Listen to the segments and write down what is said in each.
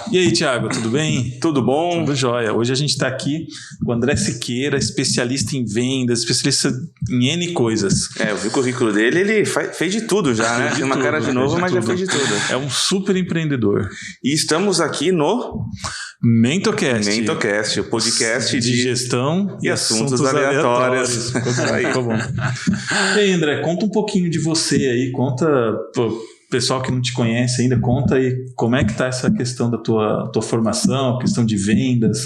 E aí, Thiago, tudo bem? Tudo bom? Tudo jóia. Hoje a gente está aqui com o André Siqueira, especialista em vendas, especialista em N coisas. Eu vi o currículo dele, ele fez de tudo já, né? Tem uma cara de novo, mas já fez de tudo. É um super empreendedor. E estamos aqui no MentorCast, o podcast de gestão e assuntos aleatórios. Ficou bom. E aí, André, conta um pouquinho de você aí, conta... Pessoal que não te conhece ainda, conta aí como é que está essa questão da tua formação, questão de vendas.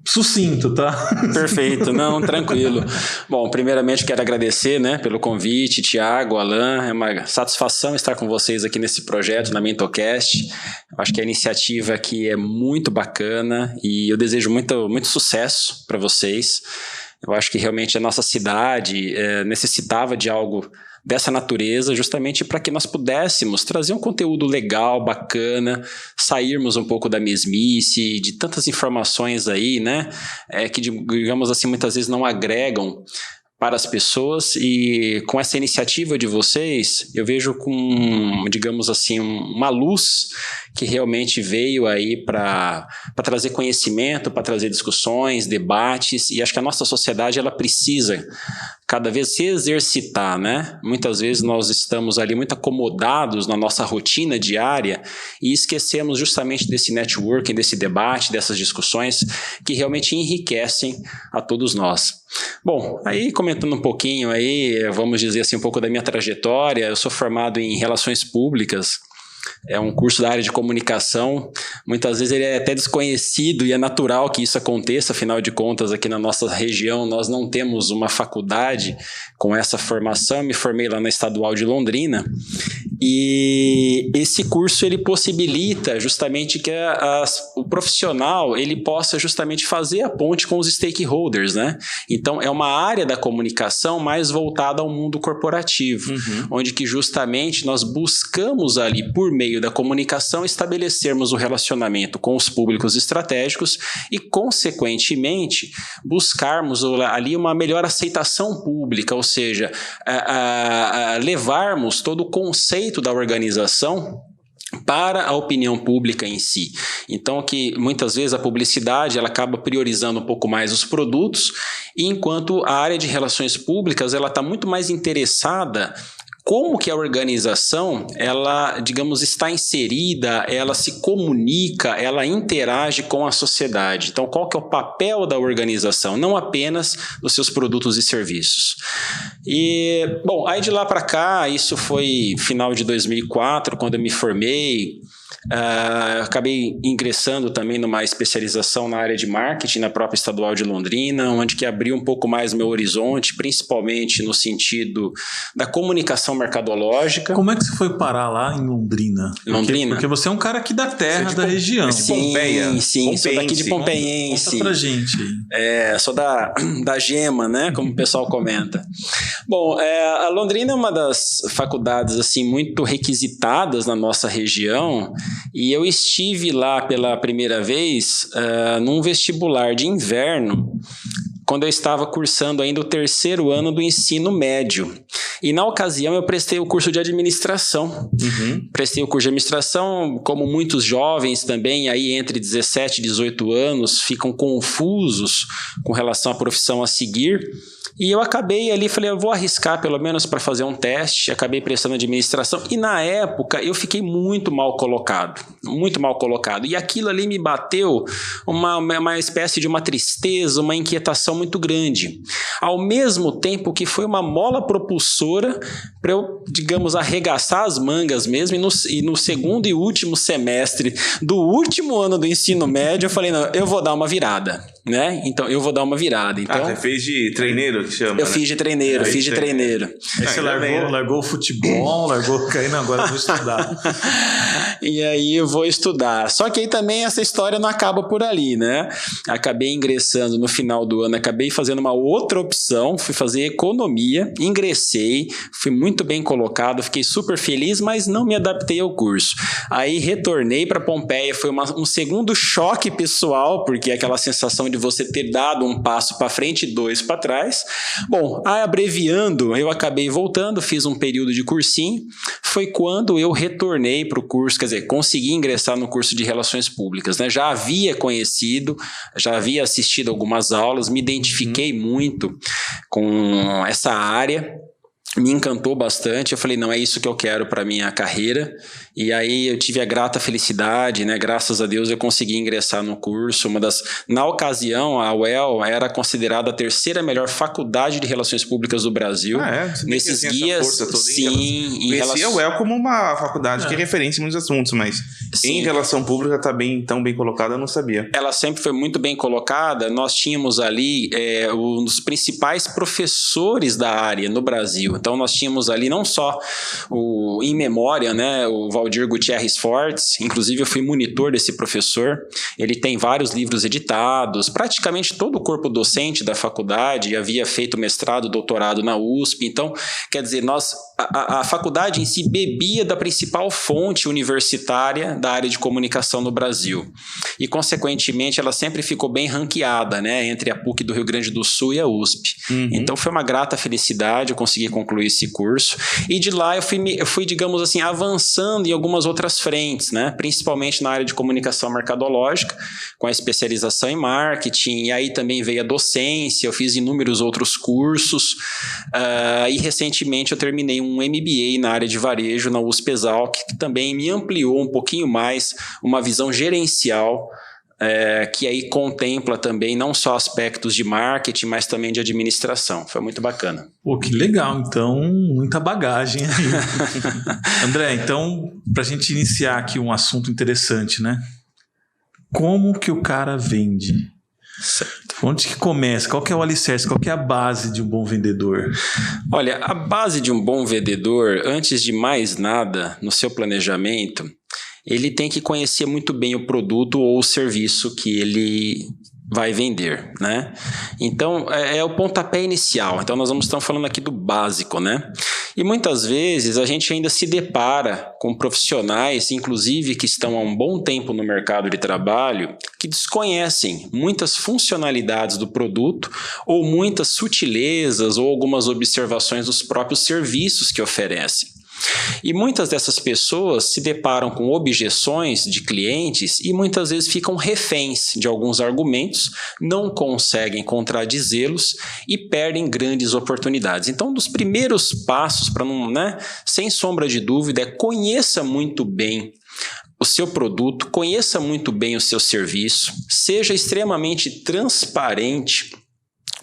Sucinto, tá? Perfeito, não, tranquilo. Bom, primeiramente quero agradecer, né, pelo convite, Thiago, Alan, é uma satisfação estar com vocês aqui nesse projeto, na MentorCast. Eu acho que a iniciativa aqui é muito bacana e eu desejo muito sucesso para vocês. Eu acho que realmente a nossa cidade necessitava de algo dessa natureza, justamente para que nós pudéssemos trazer um conteúdo legal, bacana, sairmos um pouco da mesmice, de tantas informações aí, né, que digamos assim, muitas vezes não agregam para as pessoas. E com essa iniciativa de vocês, eu vejo com, digamos assim, uma luz que realmente veio aí para trazer conhecimento, para trazer discussões, debates, e acho que a nossa sociedade ela precisa cada vez se exercitar, né? Muitas vezes nós estamos ali muito acomodados na nossa rotina diária e esquecemos justamente desse networking, desse debate, dessas discussões que realmente enriquecem a todos nós. Bom, aí comentando um pouquinho aí, vamos dizer assim, um pouco da minha trajetória, eu sou formado em Relações Públicas. É um curso da área de comunicação, muitas vezes ele é até desconhecido e é natural que isso aconteça, afinal de contas aqui na nossa região nós não temos uma faculdade com essa formação. Eu me formei lá na Estadual de Londrina e esse curso ele possibilita justamente que o profissional ele possa justamente fazer a ponte com os stakeholders, né? Então é uma área da comunicação mais voltada ao mundo corporativo, onde que justamente nós buscamos ali por meio da comunicação estabelecermos o relacionamento com os públicos estratégicos e, consequentemente, buscarmos ali uma melhor aceitação pública, ou seja, levarmos todo o conceito da organização para a opinião pública em si. Então, que muitas vezes a publicidade ela acaba priorizando um pouco mais os produtos, enquanto a área de relações públicas ela está muito mais interessada como que a organização, ela, digamos, está inserida, ela se comunica, ela interage com a sociedade. Então, qual que é o papel da organização? Não apenas dos seus produtos e serviços. E, bom, aí de lá para cá, isso foi final de 2004, quando eu me formei. Acabei ingressando também numa especialização na área de marketing na própria Estadual de Londrina, onde que abriu um pouco mais o meu horizonte, principalmente no sentido da comunicação mercadológica. Como é que você foi parar lá em Londrina? Porque você é um cara aqui da terra, da região. Sim, sim, sou daqui de Pompeiense. Conta pra gente. Sou da Gema, né, como o pessoal comenta. Bom, a Londrina é uma das faculdades assim, muito requisitadas na nossa região. E eu estive lá pela primeira vez num vestibular de inverno, quando eu estava cursando ainda o 3º ano do ensino médio. E na ocasião eu prestei o curso de administração. Prestei o curso de administração, como muitos jovens também, aí entre 17 e 18 anos, ficam confusos com relação à profissão a seguir. E eu acabei ali, falei, eu vou arriscar pelo menos para fazer um teste, acabei prestando administração e na época eu fiquei muito mal colocado. E aquilo ali me bateu uma espécie de uma tristeza, uma inquietação muito grande. Ao mesmo tempo que foi uma mola propulsora para eu, digamos, arregaçar as mangas mesmo e no segundo e último semestre do último ano do ensino médio eu falei, não, eu vou dar uma virada, né? Então, eu vou dar uma virada. Então, você fez de treineiro, que chama, eu fiz de treineiro, Aí você largou o futebol, caindo, agora eu vou estudar. E aí eu vou estudar. Só que aí também essa história não acaba por ali, né? Acabei ingressando no final do ano, acabei fazendo uma outra opção, fui fazer economia, ingressei, fui muito bem colocado, fiquei super feliz, mas não me adaptei ao curso. Aí retornei para Pompeia, foi um segundo choque pessoal, porque aquela sensação de de você ter dado um passo para frente e 2 para trás. Bom, abreviando, eu acabei voltando, fiz um período de cursinho, foi quando eu retornei para o curso, quer dizer, consegui ingressar no curso de Relações Públicas, né? Já havia conhecido, já havia assistido algumas aulas, me identifiquei muito com essa área, me encantou bastante, eu falei, não, é isso que eu quero para minha carreira, e aí eu tive a grata felicidade, né, graças a Deus eu consegui ingressar no curso, na ocasião a UEL era considerada a 3ª melhor faculdade de Relações Públicas do Brasil, nesses guias, sim. Conhecia a UEL como uma faculdade que é referência em muitos assuntos, mas sim, em relação pública tá tão bem colocada, eu não sabia. Ela sempre foi muito bem colocada, nós tínhamos ali um dos principais professores da área no Brasil. Então, nós tínhamos ali não só o In Memória, né, o Valdir Gutierrez Fortes, inclusive eu fui monitor desse professor, ele tem vários livros editados, praticamente todo o corpo docente da faculdade havia feito mestrado, doutorado na USP, então, quer dizer, a faculdade em si bebia da principal fonte universitária da área de comunicação no Brasil, e consequentemente ela sempre ficou bem ranqueada, né, entre a PUC do Rio Grande do Sul e a USP. Então foi uma grata felicidade, eu consegui concluir esse curso, e de lá eu fui, digamos assim, avançando em algumas outras frentes, né? Principalmente na área de comunicação mercadológica, com a especialização em marketing, e aí também veio a docência, eu fiz inúmeros outros cursos, e recentemente eu terminei um MBA na área de varejo na USP Exalc, que também me ampliou um pouquinho mais uma visão gerencial, que aí contempla também não só aspectos de marketing, mas também de administração. Foi muito bacana. Pô, que legal. Então, muita bagagem aí. André, então, para a gente iniciar aqui um assunto interessante, né? Como que o cara vende? Certo. Onde que começa? Qual que é o alicerce? Qual que é a base de um bom vendedor? Olha, a base de um bom vendedor, antes de mais nada, no seu planejamento, ele tem que conhecer muito bem o produto ou o serviço que ele vai vender, né? Então, é o pontapé inicial. Então, nós estamos falando aqui do básico, né? E muitas vezes a gente ainda se depara com profissionais, inclusive que estão há um bom tempo no mercado de trabalho, que desconhecem muitas funcionalidades do produto ou muitas sutilezas ou algumas observações dos próprios serviços que oferecem. E muitas dessas pessoas se deparam com objeções de clientes e muitas vezes ficam reféns de alguns argumentos, não conseguem contradizê-los e perdem grandes oportunidades. Então, um dos primeiros passos para não, né, sem sombra de dúvida, é conheça muito bem o seu produto, conheça muito bem o seu serviço, seja extremamente transparente.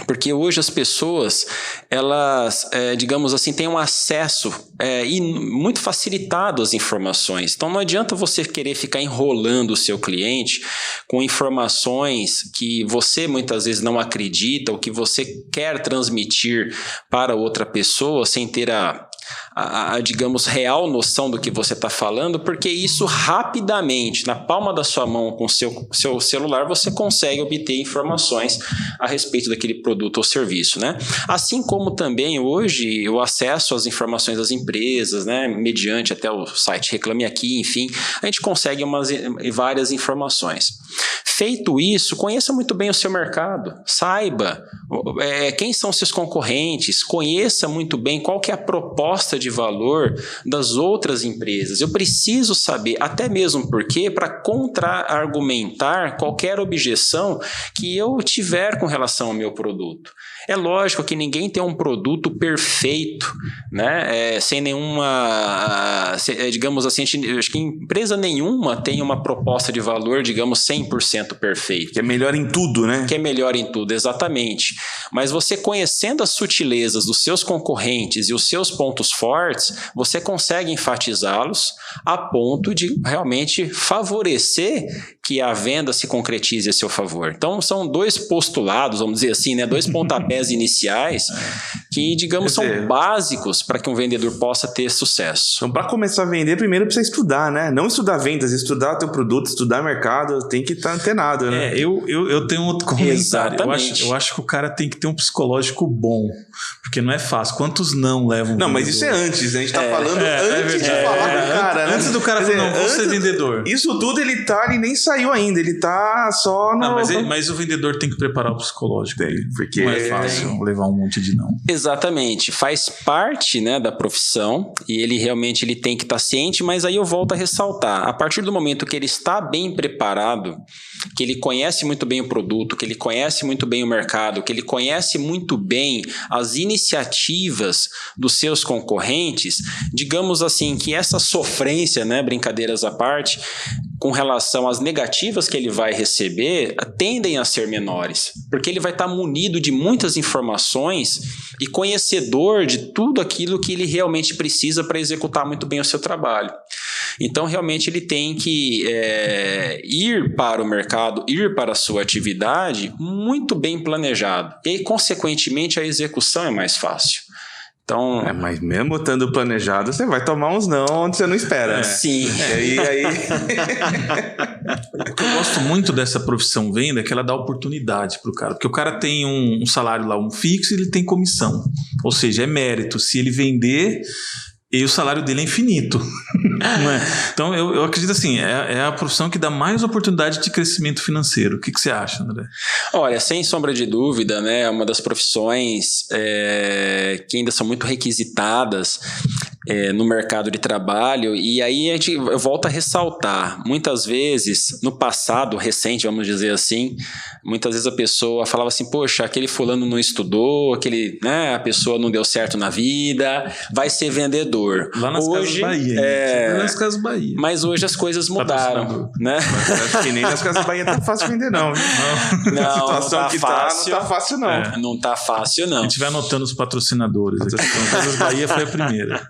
Porque hoje as pessoas, elas, digamos assim, têm um acesso muito facilitado às informações. Então não adianta você querer ficar enrolando o seu cliente com informações que você muitas vezes não acredita ou que você quer transmitir para outra pessoa sem ter digamos, real noção do que você está falando, porque isso rapidamente, na palma da sua mão com o seu celular, você consegue obter informações a respeito daquele produto ou serviço, né? Assim como também hoje o acesso às informações das empresas, né? Mediante até o site Reclame Aqui, enfim, a gente consegue várias informações. Feito isso, conheça muito bem o seu mercado, saiba quem são seus concorrentes, conheça muito bem qual que é a proposta de valor das outras empresas. Eu preciso saber, até mesmo porque, para contra-argumentar qualquer objeção que eu tiver com relação ao meu produto. É lógico que ninguém tem um produto perfeito, né? Sem nenhuma, digamos assim, acho que empresa nenhuma tem uma proposta de valor, digamos, 100% perfeita. Que é melhor em tudo, né? Que é melhor em tudo, exatamente. Mas você conhecendo as sutilezas dos seus concorrentes e os seus pontos fortes, você consegue enfatizá-los a ponto de realmente favorecer que a venda se concretize a seu favor. Então, são dois postulados, vamos dizer assim, né? 2 pontapés iniciais que, digamos, são básicos para que um vendedor possa ter sucesso. Então, para começar a vender, primeiro precisa estudar, né? Não estudar vendas, estudar teu produto, estudar mercado, tem que estar antenado, né? Eu tenho outro comentário. Eu acho que o cara tem que ter um psicológico bom, porque não é fácil. Quantos não levam Não, vendedor? mas isso é antes, né? A gente tá falando antes de falar com o cara, né? Antes do cara falar, não, vou ser vendedor. Isso tudo ele nem sabe saiu ainda, ele tá só no... Mas o vendedor tem que preparar o psicológico dele, porque não é fácil levar um monte de não. Exatamente, faz parte, né, da profissão e ele realmente tem que estar ciente, mas aí eu volto a ressaltar, a partir do momento que ele está bem preparado, que ele conhece muito bem o produto, que ele conhece muito bem o mercado, que ele conhece muito bem as iniciativas dos seus concorrentes, digamos assim, que essa sofrência, né, brincadeiras à parte, com relação às negativas que ele vai receber, tendem a ser menores, porque ele vai estar munido de muitas informações e conhecedor de tudo aquilo que ele realmente precisa para executar muito bem o seu trabalho. Então, realmente, ele tem que ir para o mercado, ir para a sua atividade muito bem planejado. E aí, consequentemente, a execução é mais fácil. Então, mas mesmo estando planejado, você vai tomar uns não onde você não espera, né? Sim. E aí... O que eu gosto muito dessa profissão venda é que ela dá oportunidade pro cara. Porque o cara tem um salário lá, um fixo, e ele tem comissão. Ou seja, é mérito. Se ele vender... E o salário dele é infinito. Não é? Então, eu acredito assim, é a profissão que dá mais oportunidade de crescimento financeiro. O que você acha, André? Olha, sem sombra de dúvida, né, é uma das profissões que ainda são muito requisitadas no mercado de trabalho, e aí eu volto a ressaltar, muitas vezes, no passado recente, vamos dizer assim, muitas vezes a pessoa falava assim, poxa, aquele fulano não estudou, a pessoa não deu certo na vida, vai ser vendedor. Lá nas Casas Bahia. Lá nas Casas Bahia. Mas hoje as coisas mudaram, né? Acho que nem nas Casas Bahia tá fácil vender, não. Não, a situação não tá que fácil. Não tá fácil, não. Não tá fácil, não. A gente vai anotando os patrocinadores. Aqui. Então, Casas Bahia foi a primeira.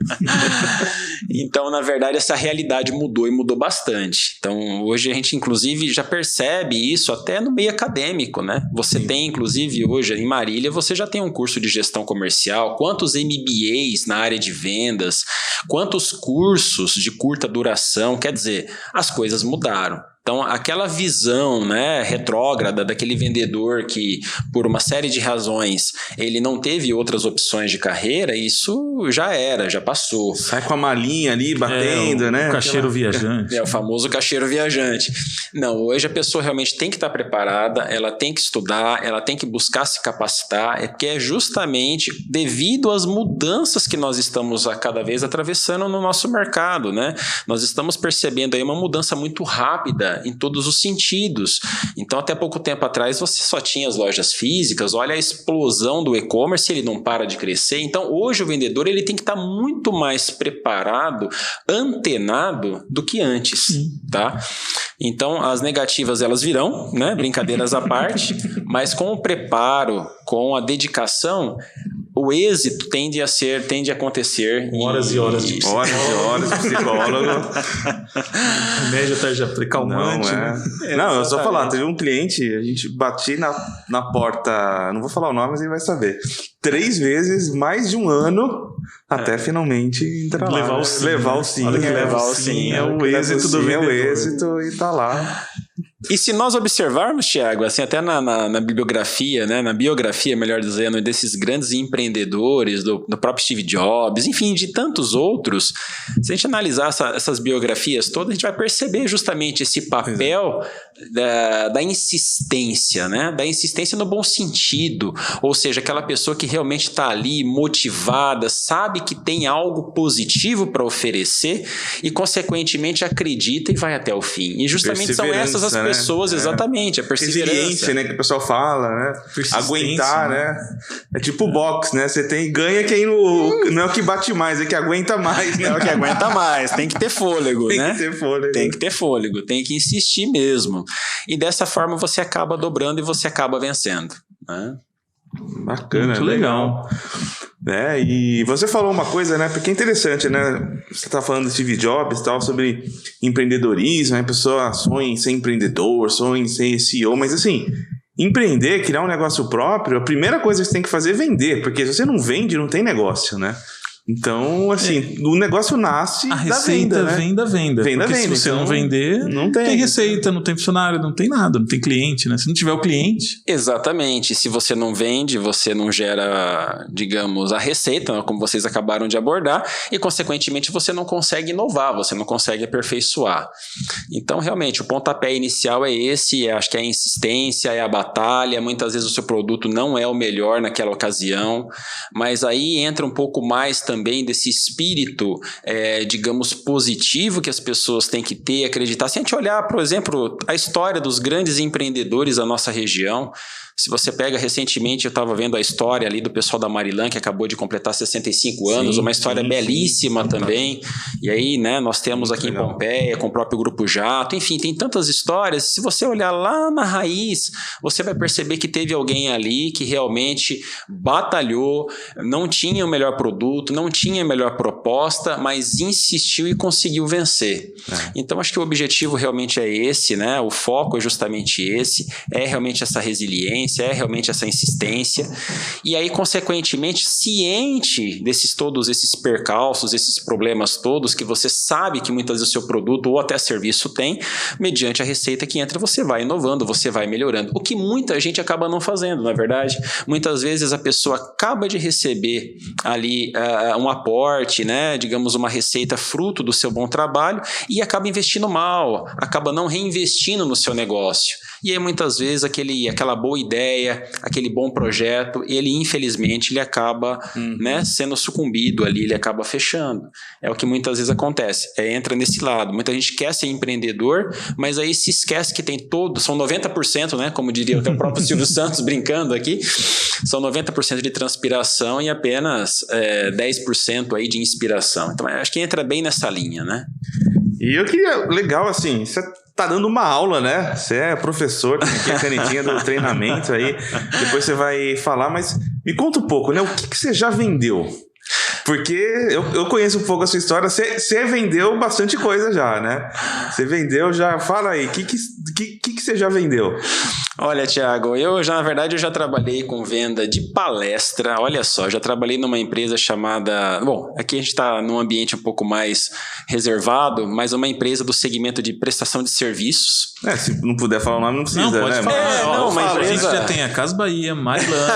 Então, na verdade, essa realidade mudou e mudou bastante. Então, hoje a gente, inclusive, já percebe isso até no meio acadêmico, né? Você tem, inclusive, hoje em Marília, você já tem um curso de gestão comercial, quantos MBAs na área de vendas, quantos cursos de curta duração, quer dizer, as coisas mudaram. Então, aquela visão, né, retrógrada daquele vendedor que, por uma série de razões, ele não teve outras opções de carreira, isso já passou. Sai com a malinha ali, batendo, né? O caixeiro viajante. O famoso caixeiro viajante. Não, hoje a pessoa realmente tem que estar preparada, ela tem que estudar, ela tem que buscar se capacitar, porque é justamente devido às mudanças que nós estamos a cada vez atravessando no nosso mercado, né? Nós estamos percebendo aí uma mudança muito rápida em todos os sentidos. Então, até pouco tempo atrás, você só tinha as lojas físicas, olha a explosão do e-commerce, ele não para de crescer. Então, hoje o vendedor ele tem que estar muito mais preparado, antenado do que antes, tá? Então, as negativas elas virão, né? Brincadeiras à parte, mas com o preparo, com a dedicação, o êxito tende a acontecer horas e horas de psicólogo. Horas e horas de psicólogo. Remédio tarja calmante. Não, eu só falar, teve um cliente, a gente bati na porta, não vou falar o nome, mas ele vai saber. 3 vezes, mais de um ano, até finalmente entrar lá. Levar o sim. Levar o sim. Levar o sim é o êxito do vendedor. É o êxito e tá lá. E se nós observarmos, Thiago, assim, até na bibliografia, né, na biografia, melhor dizendo, desses grandes empreendedores, do próprio Steve Jobs, enfim, de tantos outros, se a gente analisar essas biografias todas, a gente vai perceber justamente esse papel da insistência, né, da insistência no bom sentido, ou seja, aquela pessoa que realmente está ali motivada, sabe que tem algo positivo para oferecer e, consequentemente, acredita e vai até o fim. E justamente são essas as pessoas, exatamente, a perseverança. Resiliência, né, que o pessoal fala, né? Aguentar, né? É tipo boxe, né? Você ganha quem não é o que bate mais, é que aguenta mais, né? É o que aguenta mais, tem que ter fôlego, né? Tem que ter fôlego. Tem que ter fôlego, tem que insistir mesmo. E dessa forma você acaba dobrando e você acaba vencendo, né? Bacana. Muito legal. E você falou uma coisa, né? Porque é interessante, né? Você tá falando de Steve Jobs e tal, sobre empreendedorismo, né? A pessoa sonha em ser empreendedor, sonha em ser CEO, mas assim, empreender, criar um negócio próprio, a primeira coisa que você tem que fazer é vender, porque se você não vende, não tem negócio, né? Então, assim, o negócio nasce a da receita venda, né? vem da venda. Vem da Porque venda, se você então, não vender, não tem tem receita, não tem funcionário, não tem nada, não tem cliente, né? Se não tiver o cliente... Exatamente. Se você não vende, você não gera, digamos, a receita, como vocês acabaram de abordar, e, consequentemente, você não consegue inovar, você não consegue aperfeiçoar. Então, realmente, o pontapé inicial é esse, acho que é a insistência, é a batalha. Muitas vezes o seu produto não é o melhor naquela ocasião, mas aí entra um pouco mais também desse espírito, digamos, positivo que as pessoas têm que ter, acreditar. Se a gente olhar, por exemplo, a história dos grandes empreendedores da nossa região, se você pega recentemente, eu estava vendo a história ali do pessoal da Marilã, que acabou de completar 65 anos, uma história belíssima também. E aí, né, nós temos aqui em Pompeia, com o próprio Grupo Jato, enfim, tem tantas histórias. Se você olhar lá na raiz, você vai perceber que teve alguém ali que realmente batalhou, não tinha o melhor produto, não tinha a melhor proposta, mas insistiu e conseguiu vencer. Então, acho que o objetivo realmente é esse, né? O foco é justamente esse, é realmente essa resiliência, é realmente essa insistência, e aí, consequentemente, ciente todos esses percalços, esses problemas todos que você sabe que muitas vezes o seu produto ou até serviço tem, mediante a receita que entra, você vai inovando, você vai melhorando, o que muita gente acaba não fazendo, na verdade. Muitas vezes a pessoa acaba de receber ali um aporte, né, digamos, uma receita fruto do seu bom trabalho, e acaba investindo mal, acaba não reinvestindo no seu negócio. E aí, muitas vezes, aquela boa ideia, aquele bom projeto, ele, infelizmente, ele acaba né, sendo sucumbido ali, ele acaba fechando. É o que muitas vezes acontece. Entra nesse lado. Muita gente quer ser empreendedor, mas aí se esquece que tem são 90%, né, como diria até o próprio Silvio Santos brincando aqui, são 90% de transpiração e apenas 10% aí de inspiração. Então, acho que entra bem nessa linha, né? E eu queria, legal, assim, você tá dando uma aula, né? Você é professor, tem aqui a canetinha do treinamento aí, depois você vai falar, mas me conta um pouco, né? O que você já vendeu? Porque eu conheço um pouco a sua história, você vendeu bastante coisa já, né? Você vendeu já, fala aí, o que você já vendeu? Olha, Thiago, na verdade, eu já trabalhei com venda de palestra. Olha só, já trabalhei numa empresa chamada... Bom, aqui a gente está num ambiente um pouco mais reservado, mas uma empresa do segmento de prestação de serviços. Se não puder falar o nome, não precisa, não, pode né? falar. Uma empresa... A gente já tem a Casa Bahia, Marilã,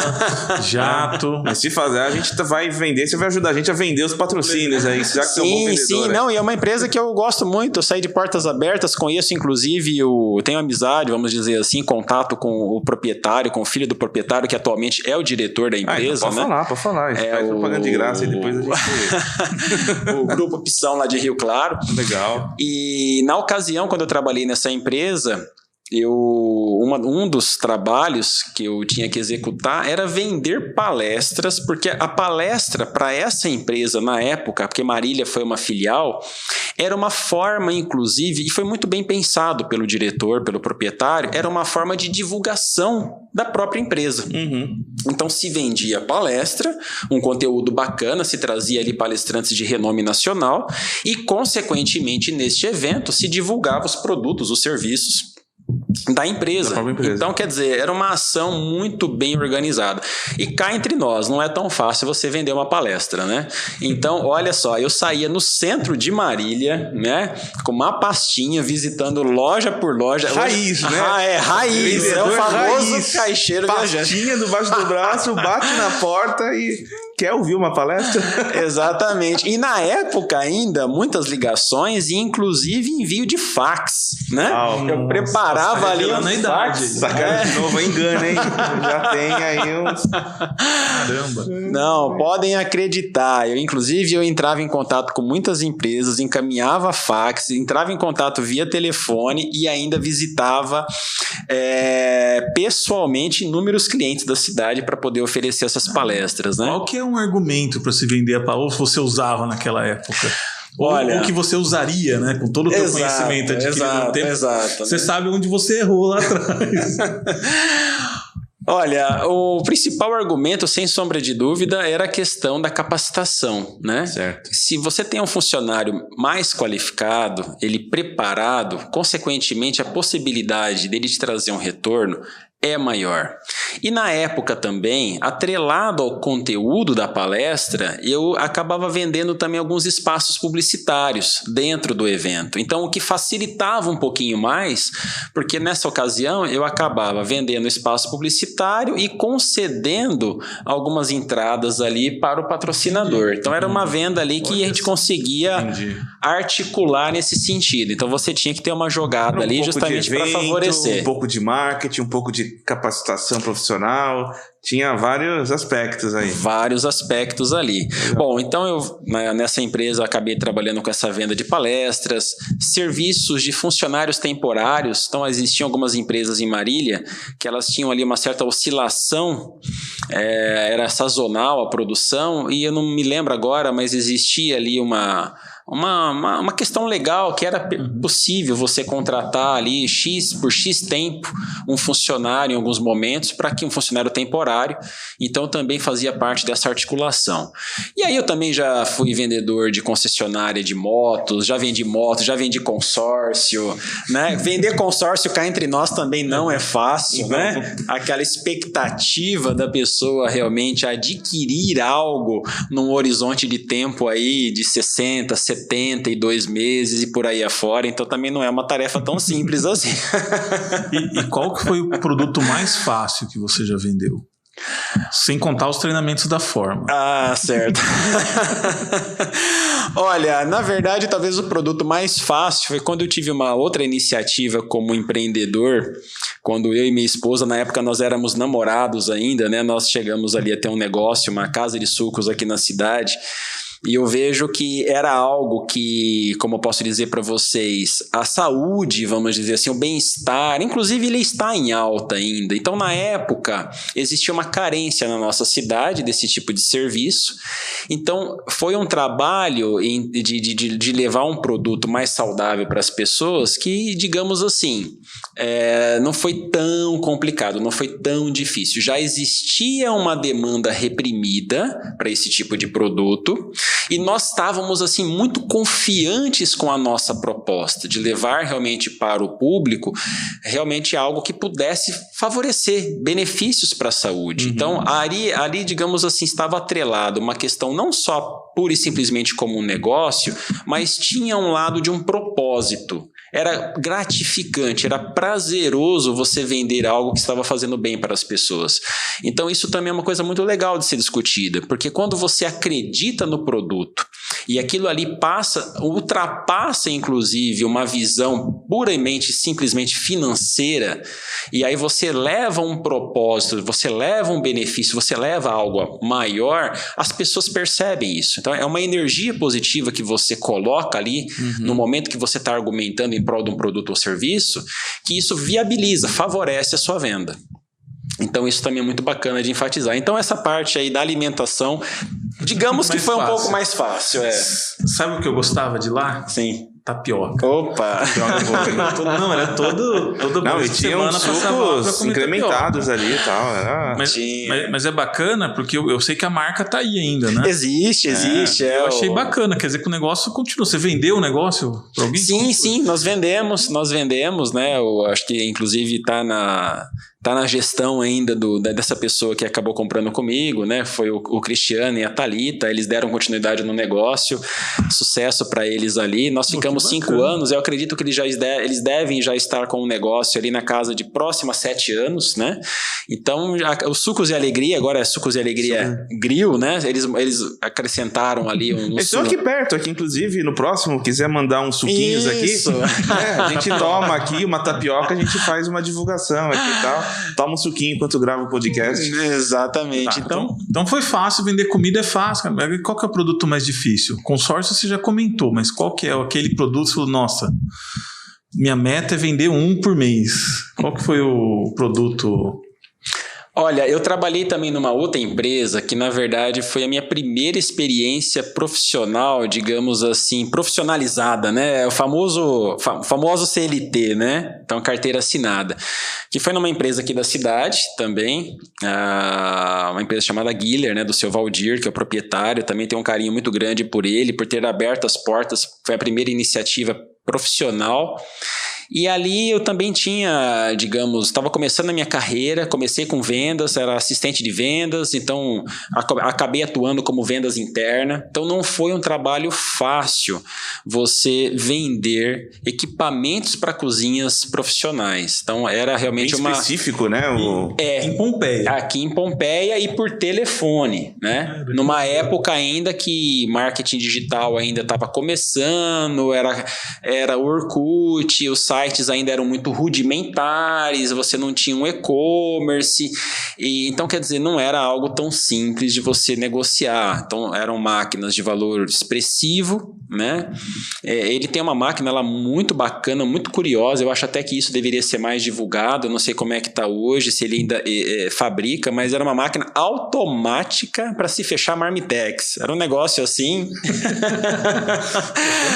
Jato... Mas se fazer, a gente vai vender, você vai ajudar a gente a vender os patrocínios aí, já que você é um bom vendedor. Sim, não, e é uma empresa que eu gosto muito, eu saí de portas abertas, conheço inclusive, tenho amizade, vamos dizer assim, contato com o proprietário, com o filho do proprietário, que atualmente é o diretor da empresa, então pode falar. Faz propaganda de graça e depois a gente... o Grupo Opção lá de Rio Claro. Legal. E na ocasião, quando eu trabalhei nessa empresa, um dos trabalhos que eu tinha que executar era vender palestras, porque a palestra para essa empresa na época, porque Marília foi uma filial, era uma forma, inclusive, e foi muito bem pensado pelo diretor, pelo proprietário, era uma forma de divulgação da própria empresa. Então se vendia palestra, um conteúdo bacana, se trazia ali palestrantes de renome nacional e, consequentemente, neste evento se divulgava os produtos, os serviços da empresa. Então, quer dizer, era uma ação muito bem organizada. E cá entre nós, não é tão fácil você vender uma palestra, né? Então, olha só, eu saía no centro de Marília, né? Com uma pastinha, visitando loja por loja. Raiz, né? Raiz. É o famoso caixeiro viajante. Pastinha debaixo do braço, bate na porta e... Quer ouvir uma palestra? Exatamente. E na época ainda, muitas ligações e inclusive envio de fax, né? Eu preparava ali um fax. Sacana de novo, engana, hein? Já tem aí uns... Caramba. Não, podem acreditar. Inclusive, eu entrava em contato com muitas empresas, encaminhava fax, entrava em contato via telefone e ainda visitava pessoalmente inúmeros clientes da cidade para poder oferecer essas palestras, né? Qual que é um argumento para se vender a palestra, ou se você usava naquela época? Ou que você usaria, né? Com todo o teu conhecimento adquirido no tempo. Exato, você sabe onde você errou lá atrás. Olha, o principal argumento, sem sombra de dúvida, era a questão da capacitação, né? Certo. Se você tem um funcionário mais qualificado, ele preparado, consequentemente a possibilidade dele te trazer um retorno é maior. E na época também, atrelado ao conteúdo da palestra, eu acabava vendendo também alguns espaços publicitários dentro do evento. Então, o que facilitava um pouquinho mais, porque nessa ocasião eu acabava vendendo espaço publicitário e concedendo algumas entradas ali para o patrocinador. Então, era uma venda ali que a gente conseguia articular nesse sentido. Então, você tinha que ter uma jogada ali justamente para favorecer. Um pouco de marketing, um pouco de capacitação profissional, tinha vários aspectos aí. Vários aspectos ali. Legal. Bom, então eu nessa empresa acabei trabalhando com essa venda de palestras, serviços de funcionários temporários. Então existiam algumas empresas em Marília que elas tinham ali uma certa oscilação, era sazonal a produção, e eu não me lembro agora, mas existia ali uma questão legal que era possível você contratar ali por X tempo um funcionário em alguns momentos, para que um funcionário temporário, então também fazia parte dessa articulação. E aí eu também já fui vendedor de concessionária de motos, já vendi consórcio, né? Vender consórcio cá entre nós também não é fácil, né? Aquela expectativa da pessoa realmente adquirir algo num horizonte de tempo aí de 60, 72 meses e por aí afora, então também não é uma tarefa tão simples assim. E qual que foi o produto mais fácil que você já vendeu? Sem contar os treinamentos da forma. Ah, certo. Olha, na verdade, talvez o produto mais fácil foi quando eu tive uma outra iniciativa como empreendedor, quando eu e minha esposa, na época nós éramos namorados ainda, né? Nós chegamos ali a ter um negócio, uma casa de sucos aqui na cidade. E eu vejo que era algo que, como eu posso dizer para vocês, a saúde, vamos dizer assim, o bem-estar, inclusive ele está em alta ainda. Então, na época, existia uma carência na nossa cidade desse tipo de serviço. Então, foi um trabalho de levar um produto mais saudável para as pessoas que, digamos assim, não foi tão complicado, não foi tão difícil. Já existia uma demanda reprimida para esse tipo de produto. E nós estávamos assim muito confiantes com a nossa proposta de levar realmente para o público realmente algo que pudesse favorecer benefícios para a saúde. Então, ali, digamos assim, estava atrelado uma questão não só pura e simplesmente como um negócio, mas tinha um lado de um propósito. Era gratificante, era prazeroso você vender algo que estava fazendo bem para as pessoas. Então isso também é uma coisa muito legal de ser discutida, porque quando você acredita no produto e aquilo ali ultrapassa inclusive uma visão puramente, simplesmente financeira, e aí você leva um propósito, você leva um benefício, você leva algo maior, as pessoas percebem isso. Então é uma energia positiva que você coloca ali no momento que você está argumentando em prol de um produto ou serviço, que isso viabiliza, favorece a sua venda. Então isso também é muito bacana de enfatizar. Então essa parte aí da alimentação, digamos que foi um pouco mais fácil. Sabe o que eu gostava de lá? Sim. Tapioca. Opa! Não, era todo não, e tinha uns sucos incrementados ali e tal. Mas é bacana porque eu sei que a marca tá aí ainda, né? Existe. Eu achei bacana, quer dizer que o negócio continua. Você vendeu o negócio para alguém? Sim, nós vendemos, né? Eu acho que inclusive tá na gestão ainda dessa pessoa que acabou comprando comigo, né? Foi o Cristiano e a Thalita, eles deram continuidade no negócio, sucesso para eles ali. Nós ficamos 5 anos, eu acredito que eles devem já estar com um negócio ali na casa de próximo a 7 anos, né? Então, os Sucos e Alegria, agora é Sucos e Alegria Grill, né? Eles acrescentaram ali Eles estão aqui perto, aqui inclusive, no próximo, quiser mandar uns suquinhos aqui, a gente toma aqui uma tapioca, a gente faz uma divulgação aqui e tal. Toma um suquinho enquanto grava o podcast. Exatamente. Então foi fácil, vender comida é fácil. Qual que é o produto mais difícil? Consórcio você já comentou, mas qual que é aquele produto que você falou, nossa, minha meta é vender 1 por mês. Qual que foi o produto? Olha, eu trabalhei também numa outra empresa que, na verdade, foi a minha primeira experiência profissional, digamos assim, profissionalizada, né? O famoso CLT, né? Então, carteira assinada. Que foi numa empresa aqui da cidade também, uma empresa chamada Guiller, né? Do seu Valdir, que é o proprietário. Também tenho um carinho muito grande por ele, por ter aberto as portas. Foi a primeira iniciativa profissional. E ali eu também tinha, digamos, estava começando a minha carreira, comecei com vendas, era assistente de vendas, então acabei atuando como vendas interna. Então não foi um trabalho fácil você vender equipamentos para cozinhas profissionais. Então era realmente bem específico, né? Em Pompeia. Aqui em Pompeia e por telefone, né? Numa época ainda que marketing digital ainda estava começando, era Orkut, os sites ainda eram muito rudimentares, você não tinha um e-commerce, então quer dizer, não era algo tão simples de você negociar. Então eram máquinas de valor expressivo, né? Ele tem uma máquina ela muito bacana, muito curiosa, eu acho até que isso deveria ser mais divulgado, eu não sei como é que está hoje, se ele ainda fabrica, mas era uma máquina automática para se fechar marmitex. Era um negócio assim...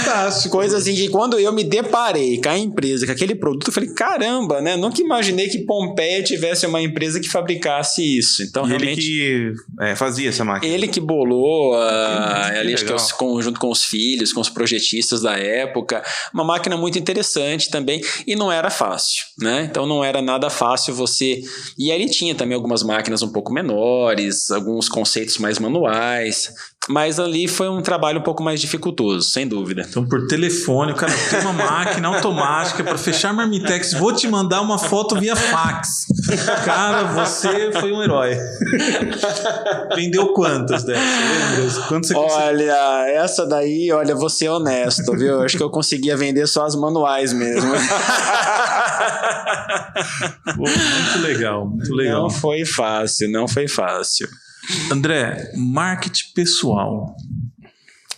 Fantástico. Coisa assim que quando eu me deparei com a empresa, com aquele produto, eu falei, caramba, né? Nunca imaginei que Pompeia tivesse uma empresa que fabricasse isso. Então, realmente... Ele que fazia essa máquina. Ele que bolou, ali, acho que junto com os filhos, com os projetistas da época. Uma máquina muito interessante também. E não era fácil, né? Então, não era nada fácil você... E aí ele tinha também algumas máquinas um pouco menores, alguns conceitos mais manuais... Mas ali foi um trabalho um pouco mais dificultoso, sem dúvida. Então, por telefone, o cara tem uma máquina automática para fechar marmitex. Vou te mandar uma foto via fax. Cara, você foi um herói. Vendeu quantas dessas? Lembra? Quanto você conseguiu? Essa daí, vou ser honesto, viu? Acho que eu conseguia vender só as manuais mesmo. Pô, muito legal, muito legal. Não foi fácil. André, marketing pessoal.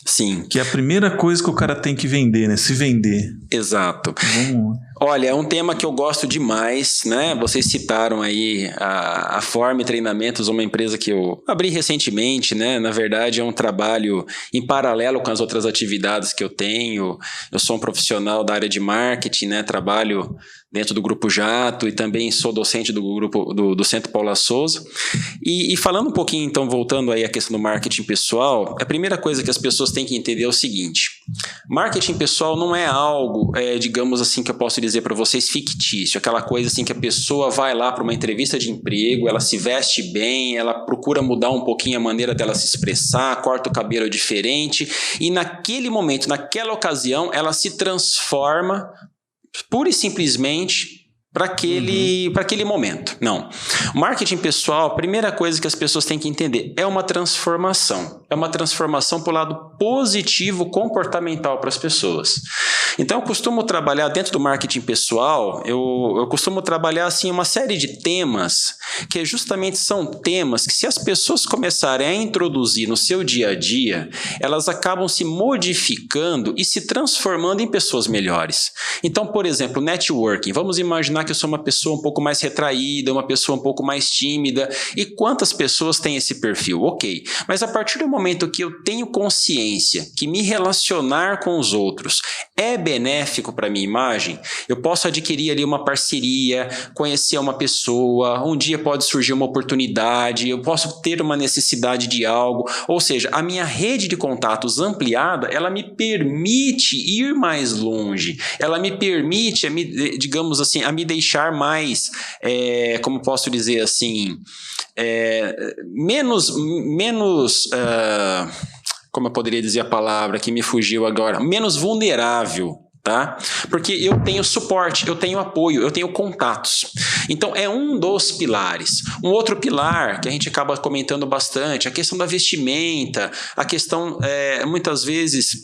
Sim. Que é a primeira coisa que o cara tem que vender, né? Se vender. Exato. Vamos. Olha, é um tema que eu gosto demais, né? Vocês citaram aí a Forme Treinamentos, uma empresa que eu abri recentemente, né? Na verdade, é um trabalho em paralelo com as outras atividades que eu tenho. Eu sou um profissional da área de marketing, né? Trabalho dentro do Grupo Jato e também sou docente do grupo do Centro Paula Souza. E falando um pouquinho, então, voltando aí à questão do marketing pessoal, a primeira coisa que as pessoas têm que entender é o seguinte: marketing pessoal não é algo, digamos assim, que eu posso dizer para vocês, fictício, aquela coisa assim que a pessoa vai lá para uma entrevista de emprego, ela se veste bem, ela procura mudar um pouquinho a maneira dela se expressar, corta o cabelo diferente e naquele momento, naquela ocasião, ela se transforma pura e simplesmente para aquele momento. Não. O marketing pessoal, a primeira coisa que as pessoas têm que entender é uma transformação. É uma transformação para o lado positivo comportamental para as pessoas. Então, eu costumo trabalhar dentro do marketing pessoal, eu costumo trabalhar assim uma série de temas que justamente são temas que se as pessoas começarem a introduzir no seu dia a dia, elas acabam se modificando e se transformando em pessoas melhores. Então, por exemplo, networking. Vamos imaginar que eu sou uma pessoa um pouco mais retraída, uma pessoa um pouco mais tímida. E quantas pessoas têm esse perfil? Ok. Mas a partir do momento que eu tenho consciência que me relacionar com os outros é benéfico para a minha imagem, eu posso adquirir ali uma parceria, conhecer uma pessoa, um dia pode surgir uma oportunidade, eu posso ter uma necessidade de algo, ou seja, a minha rede de contatos ampliada, ela me permite ir mais longe, ela me permite, digamos assim, a me deixar mais, como posso dizer assim, menos como eu poderia dizer a palavra que me fugiu agora, menos vulnerável, tá? Porque eu tenho suporte, eu tenho apoio, eu tenho contatos. Então, é um dos pilares. Um outro pilar que a gente acaba comentando bastante, a questão da vestimenta, a questão, muitas vezes...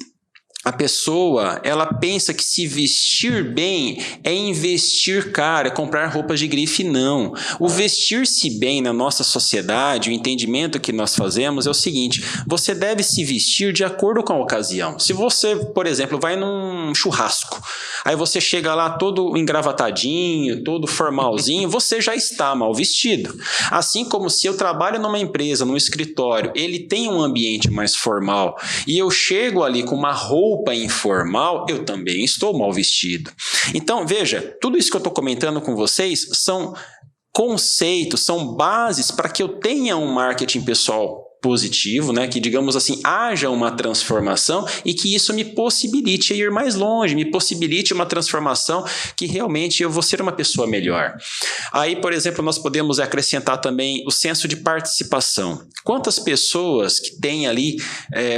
A pessoa, ela pensa que se vestir bem é investir caro, é comprar roupas de grife, não. O vestir-se bem na nossa sociedade, o entendimento que nós fazemos é o seguinte: você deve se vestir de acordo com a ocasião. Se você, por exemplo, vai num churrasco, aí você chega lá todo engravatadinho, todo formalzinho, você já está mal vestido. Assim como se eu trabalho numa empresa, num escritório, ele tem um ambiente mais formal e eu chego ali com uma roupa informal, eu também estou mal vestido. Então, veja, tudo isso que eu estou comentando com vocês são conceitos, são bases para que eu tenha um marketing pessoal positivo, né? Que, digamos assim, haja uma transformação e que isso me possibilite ir mais longe, me possibilite uma transformação que realmente eu vou ser uma pessoa melhor. Aí, por exemplo, nós podemos acrescentar também o senso de participação. Quantas pessoas que têm ali,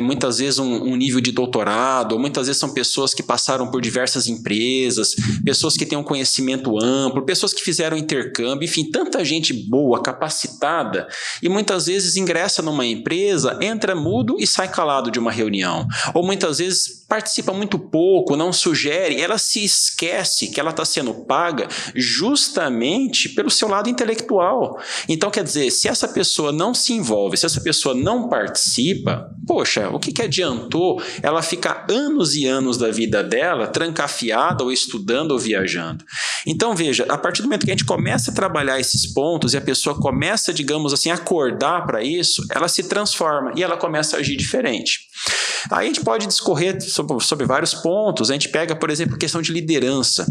muitas vezes, um nível de doutorado, ou muitas vezes são pessoas que passaram por diversas empresas, pessoas que têm um conhecimento amplo, pessoas que fizeram intercâmbio, enfim, tanta gente boa, capacitada, e muitas vezes ingressa numa empresa, entra mudo e sai calado de uma reunião. Ou muitas vezes participa muito pouco, não sugere, ela se esquece que ela está sendo paga justamente pelo seu lado intelectual. Então, quer dizer, se essa pessoa não se envolve, se essa pessoa não participa, poxa, o que adiantou ela ficar anos e anos da vida dela trancafiada ou estudando ou viajando? Então, veja, a partir do momento que a gente começa a trabalhar esses pontos e a pessoa começa, digamos assim, a acordar para isso, ela se transforma e ela começa a agir diferente. Aí a gente pode discorrer sobre vários pontos. A gente pega, por exemplo, a questão de liderança.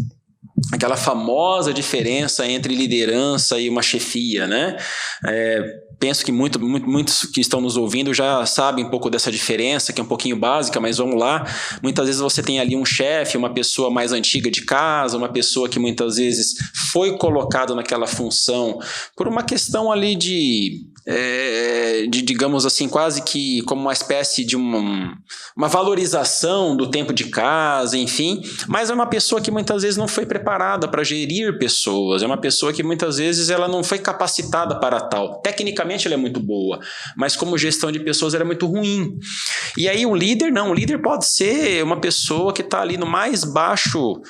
Aquela famosa diferença entre liderança e uma chefia, né? Penso que muitos que estão nos ouvindo já sabem um pouco dessa diferença, que é um pouquinho básica, mas vamos lá. Muitas vezes você tem ali um chefe, uma pessoa mais antiga de casa, uma pessoa que muitas vezes foi colocada naquela função por uma questão ali de digamos assim, quase que como uma espécie de uma valorização do tempo de casa, enfim, mas é uma pessoa que muitas vezes não foi preparada para gerir pessoas, é uma pessoa que muitas vezes ela não foi capacitada para tal. Tecnicamente ela é muito boa, mas como gestão de pessoas ela é muito ruim. E aí o líder não, o líder pode ser uma pessoa que está ali no mais baixo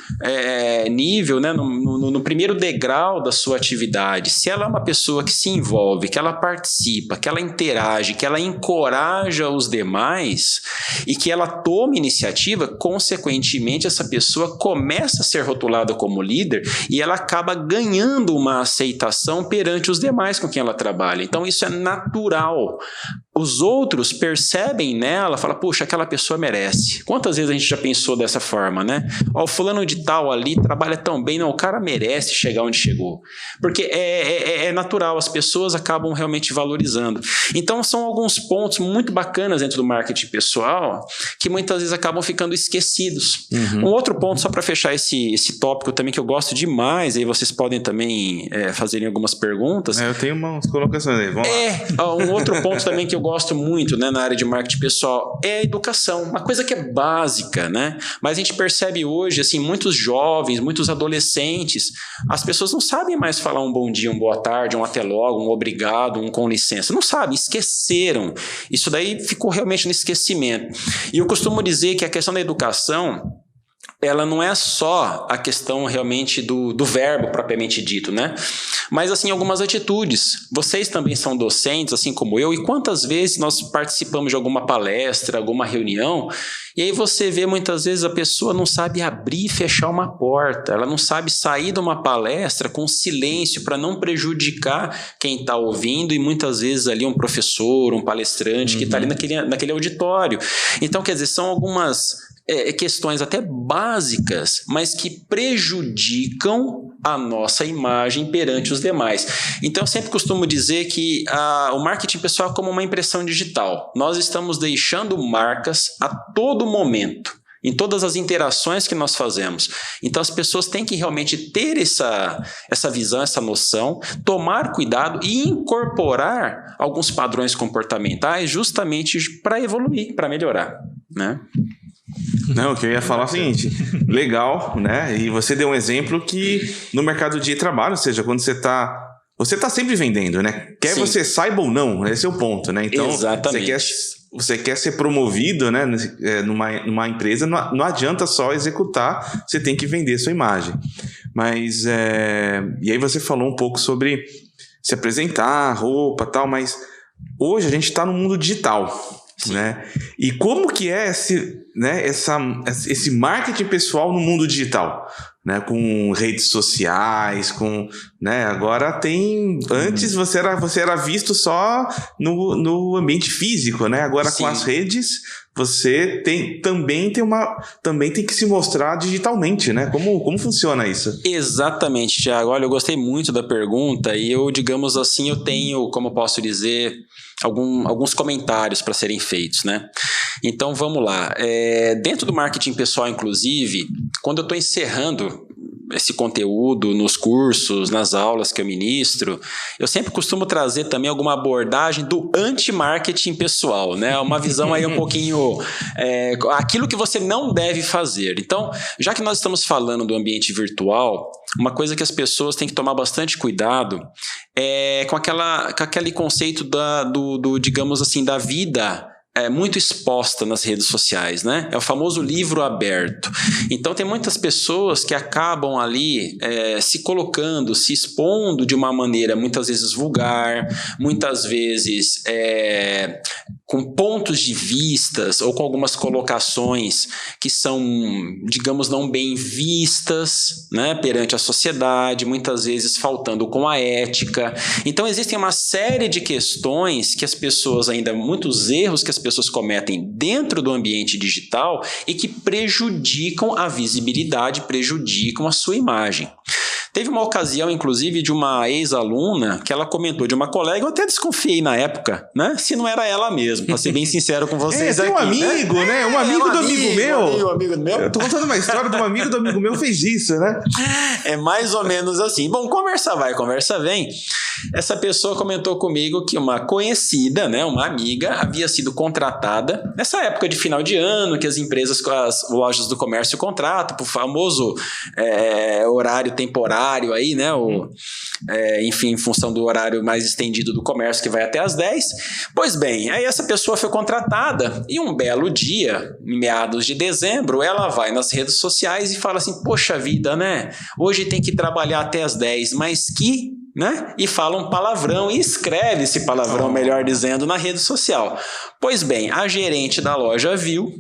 nível, né, no primeiro degrau da sua atividade. Se ela é uma pessoa que se envolve, que ela participa, que ela interage, que ela encoraja os demais e que ela toma iniciativa, consequentemente essa pessoa começa a ser rotulada como líder e ela acaba ganhando uma aceitação perante os demais com quem ela trabalha. Então isso é natural. Os outros percebem nela, falam, puxa, aquela pessoa merece. Quantas vezes a gente já pensou dessa forma, né? Ó, o fulano de tal ali trabalha tão bem, não, o cara merece chegar onde chegou. Porque é natural, as pessoas acabam realmente valorizando. Então são alguns pontos muito bacanas dentro do marketing pessoal que muitas vezes acabam ficando esquecidos. Um outro ponto, só para fechar esse tópico também que eu gosto demais, aí vocês podem também fazerem algumas perguntas. Eu tenho umas colocações aí, vamos lá. Um outro ponto também que eu gosto muito, né, na área de marketing pessoal é a educação, uma coisa que é básica, né? Mas a gente percebe hoje, assim, muitos jovens, muitos adolescentes, as pessoas não sabem mais falar um bom dia, uma boa tarde, um até logo, um obrigado, um com licença, não sabem, esqueceram. Isso daí ficou realmente no esquecimento. E eu costumo dizer que a questão da educação, ela não é só a questão realmente do verbo propriamente dito, né? Mas, assim, algumas atitudes. Vocês também são docentes, assim como eu, e quantas vezes nós participamos de alguma palestra, alguma reunião, e aí você vê muitas vezes a pessoa não sabe abrir e fechar uma porta, ela não sabe sair de uma palestra com silêncio para não prejudicar quem está ouvindo, e muitas vezes ali um professor, um palestrante que está ali naquele auditório. Então, quer dizer, são algumas questões até básicas, mas que prejudicam a nossa imagem perante os demais. Então, eu sempre costumo dizer que o marketing pessoal é como uma impressão digital. Nós estamos deixando marcas a todo momento, em todas as interações que nós fazemos. Então, as pessoas têm que realmente ter essa visão, essa noção, tomar cuidado e incorporar alguns padrões comportamentais justamente para evoluir, para melhorar, né? Não, o que eu ia falar é o seguinte, legal, né? E você deu um exemplo que no mercado de trabalho, ou seja, quando você tá sempre vendendo, né? Quer Sim. você saiba ou não, esse é o ponto, né? Então, exatamente. você quer ser promovido, né, numa empresa, não adianta só executar, você tem que vender sua imagem. Mas, e aí você falou um pouco sobre se apresentar, roupa e tal, mas hoje a gente está no mundo digital. Né? E como que é esse marketing pessoal no mundo digital? né, com redes sociais, né, agora antes você era visto só no ambiente físico, né, agora Sim. Com as redes você também tem que se mostrar digitalmente, né, como funciona isso? Exatamente, Thiago, olha, eu gostei muito da pergunta e eu, digamos assim, eu tenho, como posso dizer, alguns comentários para serem feitos, né? Então vamos lá. Dentro do marketing pessoal, inclusive, quando eu estou encerrando esse conteúdo nos cursos, nas aulas que eu ministro, eu sempre costumo trazer também alguma abordagem do anti-marketing pessoal, né? Uma visão aí um pouquinho aquilo que você não deve fazer. Então, já que nós estamos falando do ambiente virtual, uma coisa que as pessoas têm que tomar bastante cuidado é com aquele conceito digamos assim, da vida muito exposta nas redes sociais, né? É o famoso livro aberto. Então tem muitas pessoas que acabam ali se colocando, se expondo de uma maneira muitas vezes vulgar, muitas vezes com pontos de vistas ou com algumas colocações que são, digamos, não bem vistas, né, perante a sociedade, muitas vezes faltando com a ética. Então existem uma série de questões que as pessoas muitos erros que as pessoas cometem dentro do ambiente digital e que prejudicam a visibilidade, prejudicam a sua imagem. Teve uma ocasião, inclusive, de uma ex-aluna que ela comentou de uma colega, eu até desconfiei na época, né? Se não era ela mesmo, pra ser bem sincero com vocês aqui. Tem um amigo, né? Um amigo do amigo meu. Um amigo do meu. Eu tô contando uma história de um amigo do amigo meu fez isso, né? É mais ou menos assim. Bom, conversa vai, conversa vem. Essa pessoa comentou comigo que uma conhecida, né, uma amiga, havia sido contratada nessa época de final de ano, que as empresas, as lojas do comércio contratam, pro famoso horário temporário aí, né, enfim, em função do horário mais estendido do comércio, que vai até às 10. Pois bem, aí essa pessoa foi contratada e um belo dia, em meados de dezembro, ela vai nas redes sociais e fala assim, poxa vida, né, hoje tem que trabalhar até às 10, mas né? E fala um palavrão e escreve esse palavrão, melhor dizendo, na rede social. Pois bem, a gerente da loja viu,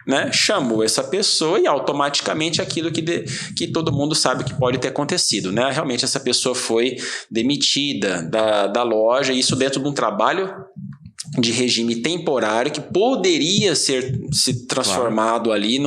né? Chamou essa pessoa e automaticamente aquilo que todo mundo sabe que pode ter acontecido, né? Realmente essa pessoa foi demitida da loja, isso dentro de um trabalho de regime temporário que poderia se transformado ali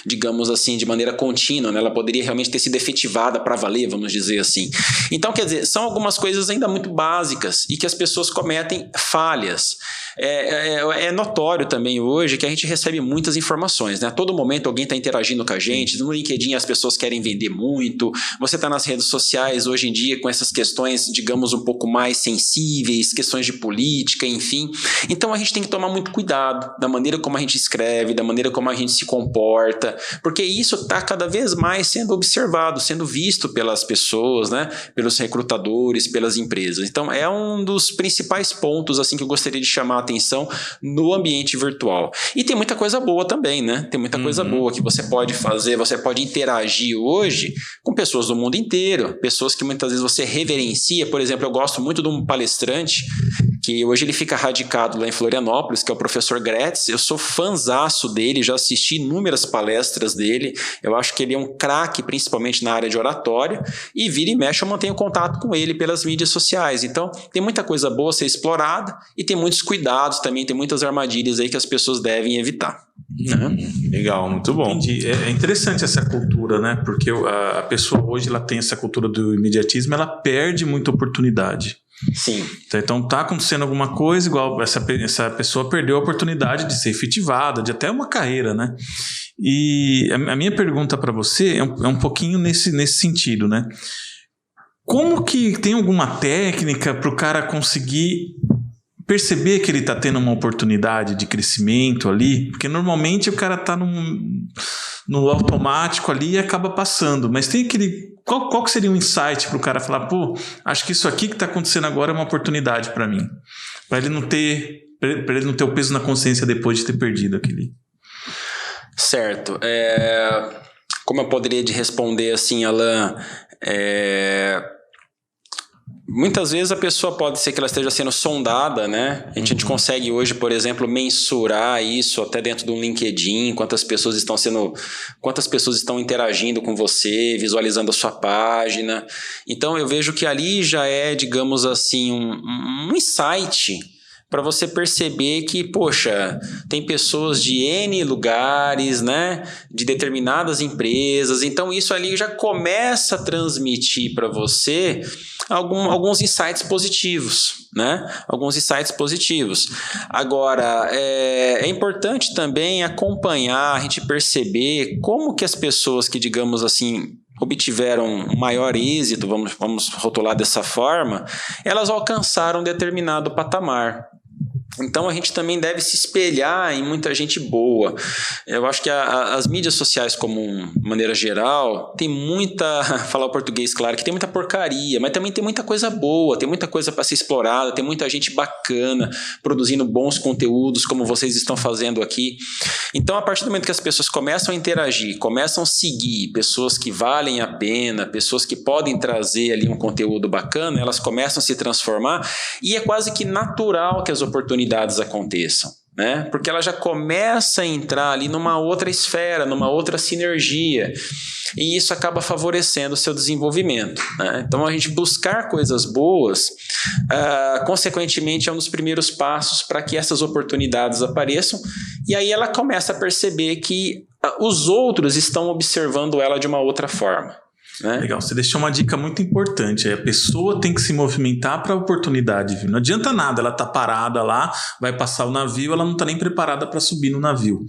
digamos assim, de maneira contínua, né? Ela poderia realmente ter sido efetivada para valer, vamos dizer assim. Então, quer dizer, são algumas coisas ainda muito básicas e que as pessoas cometem falhas. É notório também hoje que a gente recebe muitas informações, né? A todo momento alguém está interagindo com a gente, no LinkedIn as pessoas querem vender muito, você está nas redes sociais hoje em dia com essas questões, digamos, um pouco mais sensíveis, questões de política, enfim. Então a gente tem que tomar muito cuidado da maneira como a gente escreve, da maneira como a gente se comporta, porque isso está cada vez mais sendo observado, sendo visto pelas pessoas, né? Pelos recrutadores, pelas empresas. Então é um dos principais pontos assim que eu gostaria de chamar a atenção no ambiente virtual. E tem muita coisa boa também, né? Tem muita coisa boa que você pode fazer, você pode interagir hoje com pessoas do mundo inteiro, pessoas que muitas vezes você reverencia. Por exemplo, eu gosto muito de um palestrante que hoje ele fica radicado lá em Florianópolis, que é o professor Gretz. Eu sou fãzaço dele, já assisti inúmeras palestras dele, eu acho que ele é um craque, principalmente na área de oratória, e vira e mexe eu mantenho contato com ele pelas mídias sociais. Então, tem muita coisa boa a ser explorada e tem muitos cuidados também, tem muitas armadilhas aí que as pessoas devem evitar. Legal, muito bom. Entendi. É interessante essa cultura, né? Porque a pessoa hoje ela tem essa cultura do imediatismo, ela perde muita oportunidade. Sim. Então tá acontecendo alguma coisa, igual essa pessoa perdeu a oportunidade de ser efetivada, de até uma carreira, né? E a minha pergunta para você é um pouquinho nesse sentido, né? Como que tem alguma técnica para o cara conseguir perceber que ele está tendo uma oportunidade de crescimento ali? Porque normalmente o cara está no automático ali e acaba passando, mas tem aquele... Qual que seria um insight para o cara falar, pô, acho que isso aqui que está acontecendo agora é uma oportunidade para mim, para ele não ter o peso na consciência depois de ter perdido aquele. Certo. Como eu poderia te responder assim, Alan? muitas vezes a pessoa pode ser que ela esteja sendo sondada, né? A gente consegue hoje, por exemplo, mensurar isso até dentro do LinkedIn, quantas pessoas estão interagindo com você, visualizando a sua página. Então eu vejo que ali já é, digamos assim, um insight para você perceber que, poxa, tem pessoas de N lugares, né, de determinadas empresas, então isso ali já começa a transmitir para você alguns insights positivos, né? Alguns insights positivos. Agora, é importante também acompanhar, a gente perceber como que as pessoas que, digamos assim, obtiveram maior êxito, vamos rotular dessa forma, elas alcançaram determinado patamar. Então a gente também deve se espelhar em muita gente boa. Eu acho que as mídias sociais, como maneira geral, tem muita, falar o português claro, que tem muita porcaria, mas também tem muita coisa boa, tem muita coisa para ser explorada, tem muita gente bacana produzindo bons conteúdos, como vocês estão fazendo aqui. Então, a partir do momento que as pessoas começam a interagir, começam a seguir pessoas que valem a pena, pessoas que podem trazer ali um conteúdo bacana, elas começam a se transformar e é quase que natural que as oportunidades aconteçam, né? Porque ela já começa a entrar ali numa outra esfera, numa outra sinergia, e isso acaba favorecendo o seu desenvolvimento, né? Então a gente buscar coisas boas, consequentemente é um dos primeiros passos para que essas oportunidades apareçam, e aí ela começa a perceber que os outros estão observando ela de uma outra forma. Né? Legal, você deixou uma dica muito importante. A pessoa tem que se movimentar para a oportunidade vir. Não adianta nada, ela tá parada lá, vai passar o navio, ela não está nem preparada para subir no navio.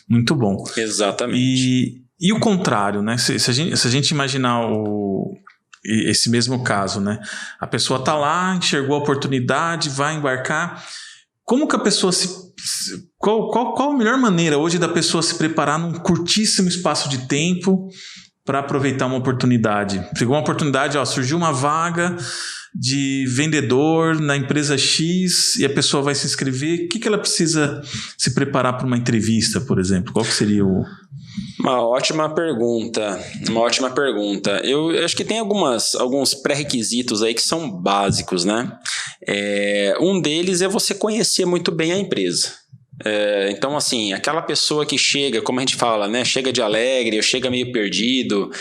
Muito bom. Exatamente. E o contrário, né? Se a gente imaginar esse mesmo caso, né? A pessoa está lá, enxergou a oportunidade, vai embarcar. Como que a pessoa qual a melhor maneira hoje da pessoa se preparar num curtíssimo espaço de tempo para aproveitar uma oportunidade? Chegou uma oportunidade, surgiu uma vaga de vendedor na empresa X e a pessoa vai se inscrever. O que ela precisa se preparar para uma entrevista, por exemplo? Qual que seria o... Uma ótima pergunta. Eu acho que tem alguns pré-requisitos aí que são básicos, né? Um deles é você conhecer muito bem a empresa. Então, assim, aquela pessoa que chega, como a gente fala, né, chega de alegre, ou chega meio perdido,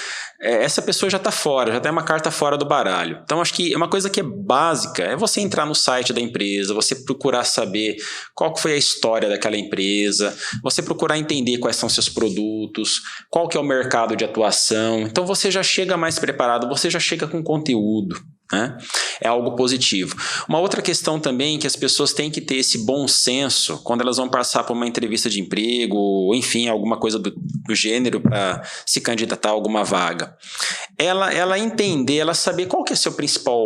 essa pessoa já está fora, já tem uma carta fora do baralho. Então, acho que uma coisa que é básica é você entrar no site da empresa, você procurar saber qual que foi a história daquela empresa, você procurar entender quais são seus produtos, qual que é o mercado de atuação. Então, você já chega mais preparado, você já chega com conteúdo. Né? É algo positivo. Uma outra questão também que as pessoas têm que ter esse bom senso quando elas vão passar por uma entrevista de emprego, ou enfim, alguma coisa do gênero para se candidatar a alguma vaga. Ela entender, ela saber qual que é seu principal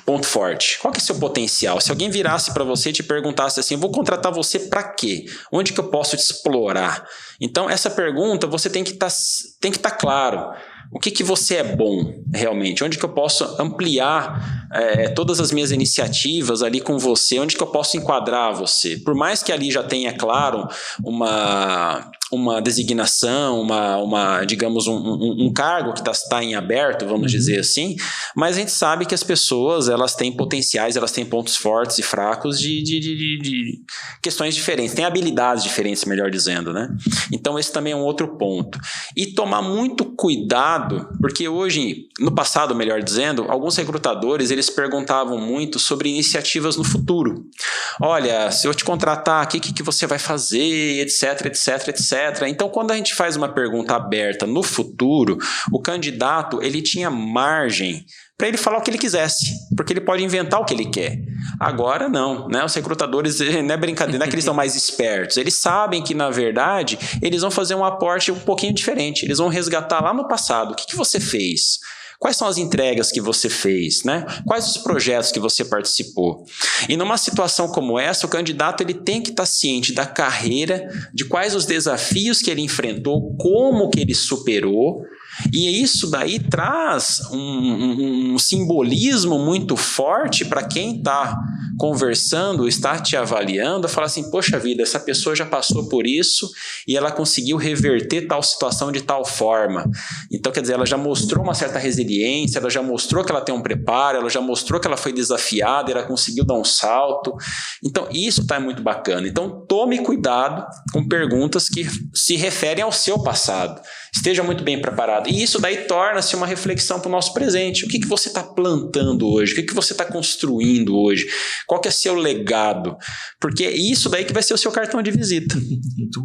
ponto forte, qual que é seu potencial. Se alguém virasse para você e te perguntasse assim, vou contratar você para quê? Onde que eu posso te explorar? Então, essa pergunta você tem que estar claro. O que você é bom realmente? Onde que eu posso ampliar todas as minhas iniciativas ali com você? Onde que eu posso enquadrar você? Por mais que ali já tenha, claro, uma designação, digamos, um cargo que está em aberto, vamos dizer assim, mas a gente sabe que as pessoas elas têm potenciais, elas têm pontos fortes e fracos de questões diferentes, têm habilidades diferentes, melhor dizendo, né? Então esse também é um outro ponto. E tomar muito cuidado, porque hoje, no passado, melhor dizendo, alguns recrutadores, eles perguntavam muito sobre iniciativas no futuro. Olha, se eu te contratar aqui, o que você vai fazer, etc, etc, etc. Então, quando a gente faz uma pergunta aberta no futuro, o candidato, ele tinha margem para ele falar o que ele quisesse, porque ele pode inventar o que ele quer. Agora não, né? Os recrutadores, não é brincadeira, não é que eles são mais espertos, eles sabem que, na verdade, eles vão fazer um aporte um pouquinho diferente, eles vão resgatar lá no passado, o que você fez? Quais são as entregas que você fez, né? Quais os projetos que você participou? E numa situação como essa, o candidato ele tem que estar ciente da carreira, de quais os desafios que ele enfrentou, como que ele superou. E isso daí traz um simbolismo muito forte para quem está conversando, está te avaliando, falar assim, poxa vida, essa pessoa já passou por isso e ela conseguiu reverter tal situação de tal forma. Então, quer dizer, ela já mostrou uma certa resiliência, ela já mostrou que ela tem um preparo, ela já mostrou que ela foi desafiada, ela conseguiu dar um salto. Então, isso está muito bacana. Então, tome cuidado com perguntas que se referem ao seu passado. Esteja muito bem preparado. E isso daí torna-se uma reflexão para o nosso presente. O que você está plantando hoje? O que você está construindo hoje? Qual que é seu legado? Porque é isso daí que vai ser o seu cartão de visita.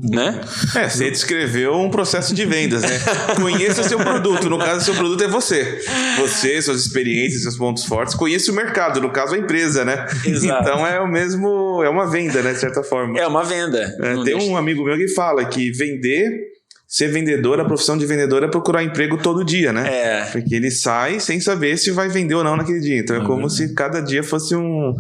Né? Você descreveu um processo de vendas, né? Conheça o seu produto. No caso, o seu produto é você. Você, suas experiências, seus pontos fortes. Conheça o mercado. No caso, a empresa, né? Exato. Então, é uma venda, né? De certa forma. É uma venda. Tem um amigo meu que fala que ser vendedor, a profissão de vendedor é procurar emprego todo dia, né? Porque ele sai sem saber se vai vender ou não naquele dia. Então é como se cada dia fosse um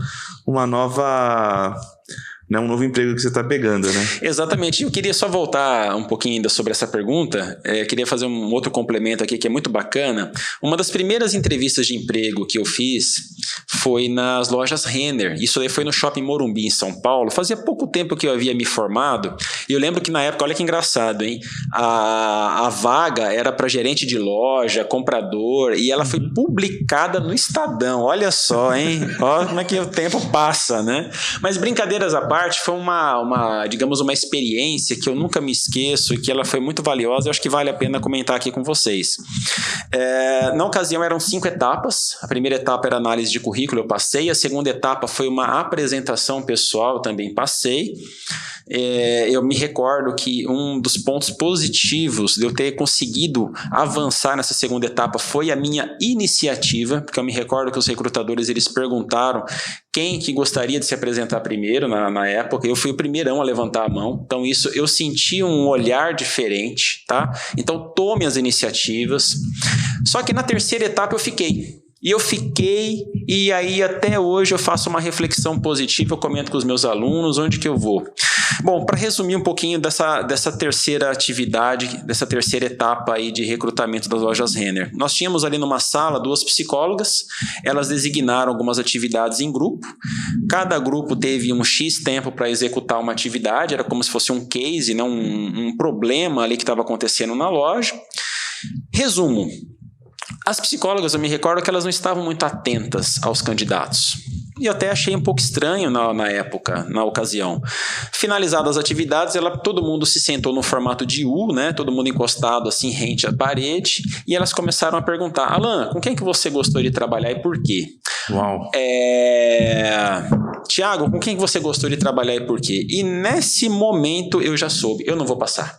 novo emprego que você está pegando, né? Exatamente. Eu queria só voltar um pouquinho ainda sobre essa pergunta. Queria fazer um outro complemento aqui que é muito bacana. Uma das primeiras entrevistas de emprego que eu fiz foi nas lojas Renner. Isso aí foi no Shopping Morumbi, em São Paulo. Fazia pouco tempo que eu havia me formado. E eu lembro que na época, olha que engraçado, hein? A vaga era para gerente de loja, comprador, e ela foi publicada no Estadão. Olha só, hein? Olha como é que o tempo passa, né? Mas brincadeiras à parte, foi digamos, uma experiência que eu nunca me esqueço e que ela foi muito valiosa. Eu acho que vale a pena comentar aqui com vocês. Na ocasião eram 5 etapas. A primeira etapa era análise de currículo, eu passei. A segunda etapa foi uma apresentação pessoal, eu também passei. Eu me recordo que um dos pontos positivos de eu ter conseguido avançar nessa segunda etapa foi a minha iniciativa, porque eu me recordo que os recrutadores eles perguntaram quem que gostaria de se apresentar primeiro na época. Eu fui o primeirão a levantar a mão, então isso eu senti um olhar diferente, tá? Então tome as iniciativas. Só que na terceira etapa eu fiquei. E aí até hoje eu faço uma reflexão positiva, eu comento com os meus alunos, onde que eu vou. Bom, para resumir um pouquinho dessa terceira atividade, dessa terceira etapa aí de recrutamento das lojas Renner. Nós tínhamos ali numa sala 2 psicólogas, elas designaram algumas atividades em grupo, cada grupo teve um X tempo para executar uma atividade, era como se fosse um case, né? um problema ali que estava acontecendo na loja. Resumo. As psicólogas, eu me recordo que elas não estavam muito atentas aos candidatos. E eu até achei um pouco estranho na época, na ocasião. Finalizadas as atividades, todo mundo se sentou no formato de U, né? Todo mundo encostado assim, rente à parede. E elas começaram a perguntar, Alan, com quem que você gostou de trabalhar e por quê? Uau! Tiago, com quem que você gostou de trabalhar e por quê? E nesse momento eu já soube, eu não vou passar.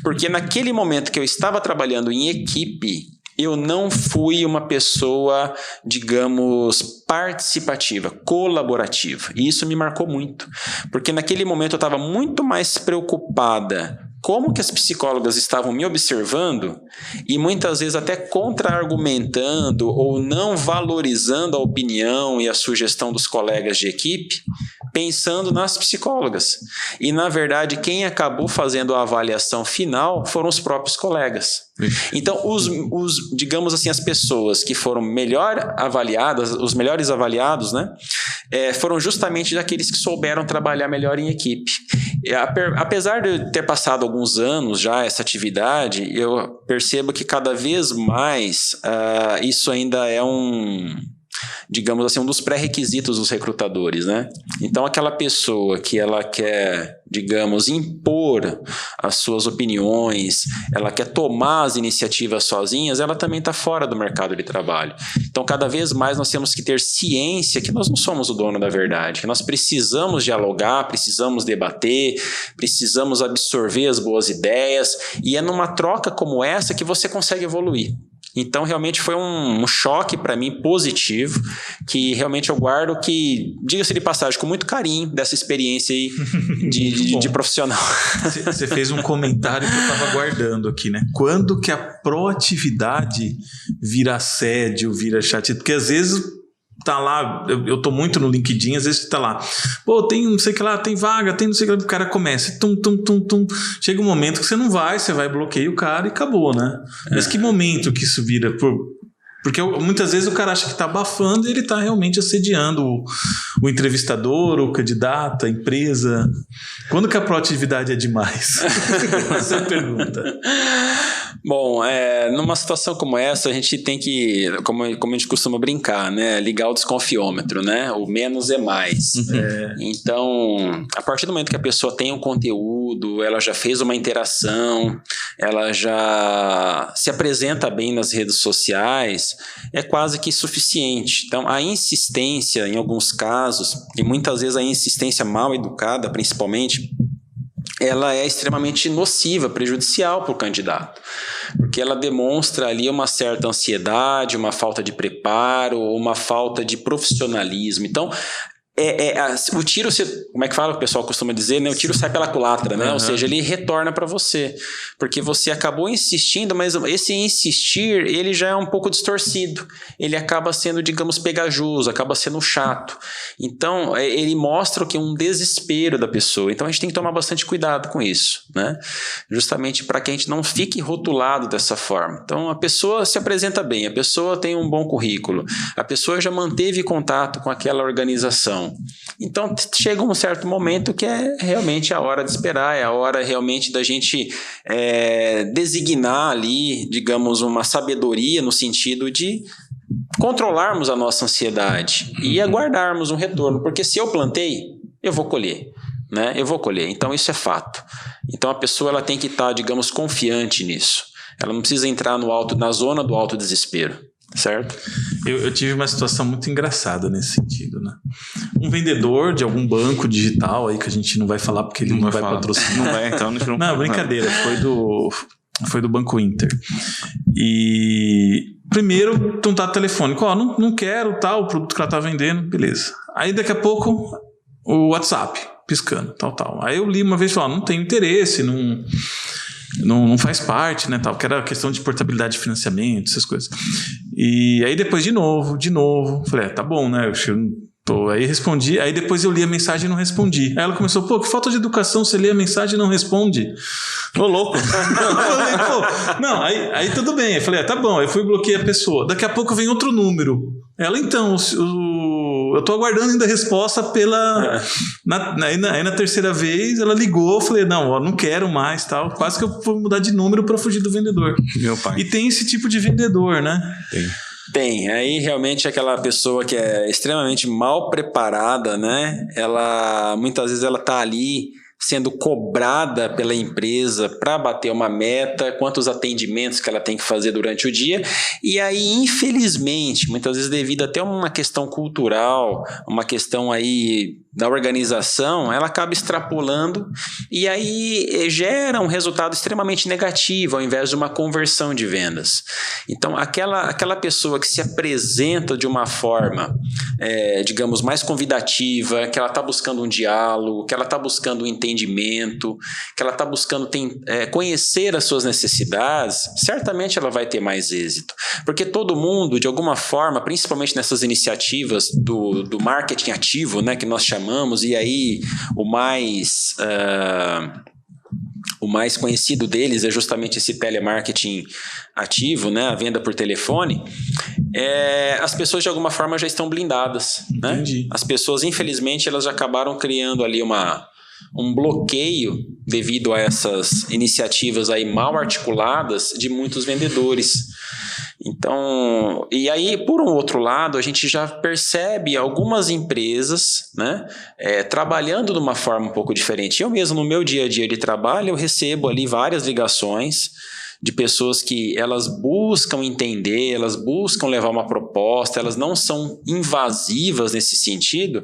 Porque naquele momento que eu estava trabalhando em equipe, eu não fui uma pessoa, digamos, participativa, colaborativa. E isso me marcou muito. Porque naquele momento eu estava muito mais preocupada como que as psicólogas estavam me observando e muitas vezes até contra-argumentando ou não valorizando a opinião e a sugestão dos colegas de equipe, pensando nas psicólogas. E, na verdade, quem acabou fazendo a avaliação final foram os próprios colegas. Então, digamos assim, as pessoas que foram melhor avaliadas, os melhores avaliados, né, foram justamente daqueles que souberam trabalhar melhor em equipe. Apesar de eu ter passado alguns anos já essa atividade, eu percebo que cada vez mais isso ainda é digamos assim, um dos pré-requisitos dos recrutadores, né? Então, aquela pessoa que ela quer, digamos, impor as suas opiniões, ela quer tomar as iniciativas sozinhas, ela também está fora do mercado de trabalho. Então, cada vez mais nós temos que ter ciência que nós não somos o dono da verdade, que nós precisamos dialogar, precisamos debater, precisamos absorver as boas ideias, e é numa troca como essa que você consegue evoluir. Então, realmente foi um choque para mim positivo, que realmente eu guardo que, diga-se de passagem, com muito carinho dessa experiência aí de profissional. Você fez um comentário que eu estava guardando aqui, né? Quando que a proatividade vira assédio, vira chato? Porque às vezes tá lá, eu tô muito no LinkedIn, às vezes tá lá, pô, tem não sei o que lá, tem vaga, tem não sei o que lá, o cara começa, chega um momento que você não vai, você vai bloqueia o cara e acabou, né? Mas que momento que isso vira Porque muitas vezes o cara acha que está abafando e ele está realmente assediando o entrevistador, o candidato, a empresa. Quando que a proatividade é demais? Essa é a pergunta. Bom, numa situação como essa, a gente tem que, como a gente costuma brincar, né? Ligar o desconfiômetro, né? O menos é mais. Então, a partir do momento que a pessoa tem um conteúdo, ela já fez uma interação, ela já se apresenta bem nas redes sociais, é quase que suficiente. Então, a insistência, em alguns casos, e muitas vezes a insistência mal educada, principalmente, ela é extremamente nociva, prejudicial para o candidato, porque ela demonstra ali uma certa ansiedade, uma falta de preparo, uma falta de profissionalismo. Então, o tiro, como é que fala, o pessoal costuma dizer, né? O tiro sai pela culatra, né? Ou seja, ele retorna para você, porque você acabou insistindo, mas esse insistir, ele já é um pouco distorcido, ele acaba sendo, digamos, pegajoso, acaba sendo chato. Então, ele mostra o que? Um desespero da pessoa. Então, a gente tem que tomar bastante cuidado com isso, né? Justamente para que a gente não fique rotulado dessa forma. Então, a pessoa se apresenta bem, a pessoa tem um bom currículo, a pessoa já manteve contato com aquela organização. Então chega um certo momento que é realmente a hora de esperar, é a hora realmente da gente designar ali, digamos, uma sabedoria no sentido de controlarmos a nossa ansiedade e aguardarmos um retorno, porque se eu plantei, eu vou colher, né? Eu vou colher, então isso é fato. Então a pessoa ela tem que estar, digamos, confiante nisso, ela não precisa entrar na zona do autodesespero. Certo? Eu tive uma situação muito engraçada nesse sentido, né? Um vendedor de algum banco digital aí, que a gente não vai falar porque ele não vai patrocinar. Não vai, então não brincadeira, foi do Banco Inter. E primeiro, contato telefônico, não quero tal, o produto que ela tá vendendo, beleza. Aí daqui a pouco, o WhatsApp piscando, tal. Aí eu li uma vez e falei, não tenho interesse, não faz parte, né, tal, que era questão de portabilidade de financiamento, essas coisas. E aí depois de novo, falei, tá bom, né, aí respondi, aí depois eu li a mensagem e não respondi. Aí ela começou, que falta de educação, você lê a mensagem e não responde. Ô, louco. Não, aí tudo bem, eu falei, tá bom, aí fui e bloqueei a pessoa. Daqui a pouco vem outro número. Ela, então, eu tô aguardando ainda a resposta aí na terceira vez ela ligou, eu falei, não quero mais, tal. Quase que eu vou mudar de número para fugir do vendedor. Meu pai. E tem esse tipo de vendedor, né? Tem, aí realmente aquela pessoa que é extremamente mal preparada, né? Ela, muitas vezes ela tá ali sendo cobrada pela empresa para bater uma meta, quantos atendimentos que ela tem que fazer durante o dia, e aí infelizmente, muitas vezes devido até uma questão cultural, uma questão aí da organização, ela acaba extrapolando e aí gera um resultado extremamente negativo ao invés de uma conversão de vendas. Então aquela pessoa que se apresenta de uma forma, digamos, mais convidativa, que ela está buscando um diálogo, que ela está buscando um entendimento, que ela está buscando conhecer as suas necessidades, certamente ela vai ter mais êxito. Porque todo mundo, de alguma forma, principalmente nessas iniciativas do marketing ativo, né, que nós chamamos, e aí o mais conhecido deles é justamente esse telemarketing ativo, né, a venda por telefone. As pessoas de alguma forma já estão blindadas, né? As pessoas, infelizmente, elas já acabaram criando ali um bloqueio devido a essas iniciativas aí mal articuladas de muitos vendedores. Então, e aí, por um outro lado, a gente já percebe algumas empresas, né, trabalhando de uma forma um pouco diferente. Eu mesmo, no meu dia a dia de trabalho, eu recebo ali várias ligações de pessoas que elas buscam entender, elas buscam levar uma proposta, elas não são invasivas nesse sentido,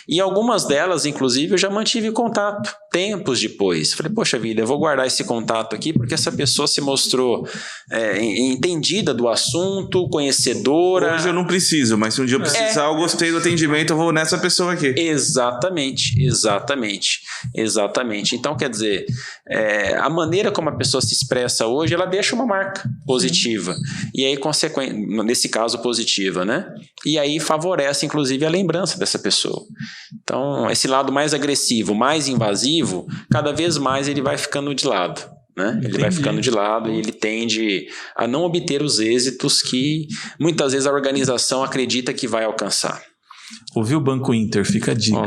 e algumas delas, inclusive, eu já mantive contato tempos depois. Falei, poxa vida, eu vou guardar esse contato aqui porque essa pessoa se mostrou entendida do assunto, conhecedora. Hoje eu não preciso, mas se um dia eu precisar, eu gostei do atendimento, eu vou nessa pessoa aqui. Exatamente. Então, quer dizer, a maneira como a pessoa se expressa hoje, ela deixa uma marca positiva. E aí, nesse caso, positiva, né? E aí favorece, inclusive, a lembrança dessa pessoa. Então, esse lado mais agressivo, mais invasivo, cada vez mais ele vai ficando de lado, né? Ele vai ficando de lado e ele tende a não obter os êxitos que muitas vezes a organização acredita que vai alcançar. Ouviu o Banco Inter? Fica a dica.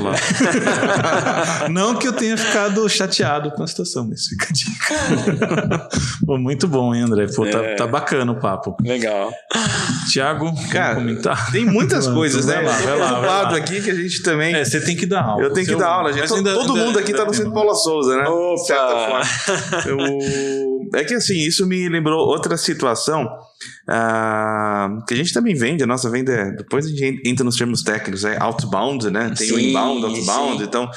Não que eu tenha ficado chateado com a situação, mas fica a dica. Pô, muito bom, hein, André? Pô, tá bacana o papo. Legal. Tiago, cara, comentar? Tem muitas coisas, né? Vai lá. lado aqui que a gente também... Você tem que dar aula. Eu tenho que dar aula, gente. Todo mundo aqui tá no Centro Paula Souza, né? Opa! De certa forma. É que assim, isso me lembrou outra situação que a gente também vende, a nossa venda depois a gente entra nos termos técnicos, é outbound, né? Tem o inbound, outbound, então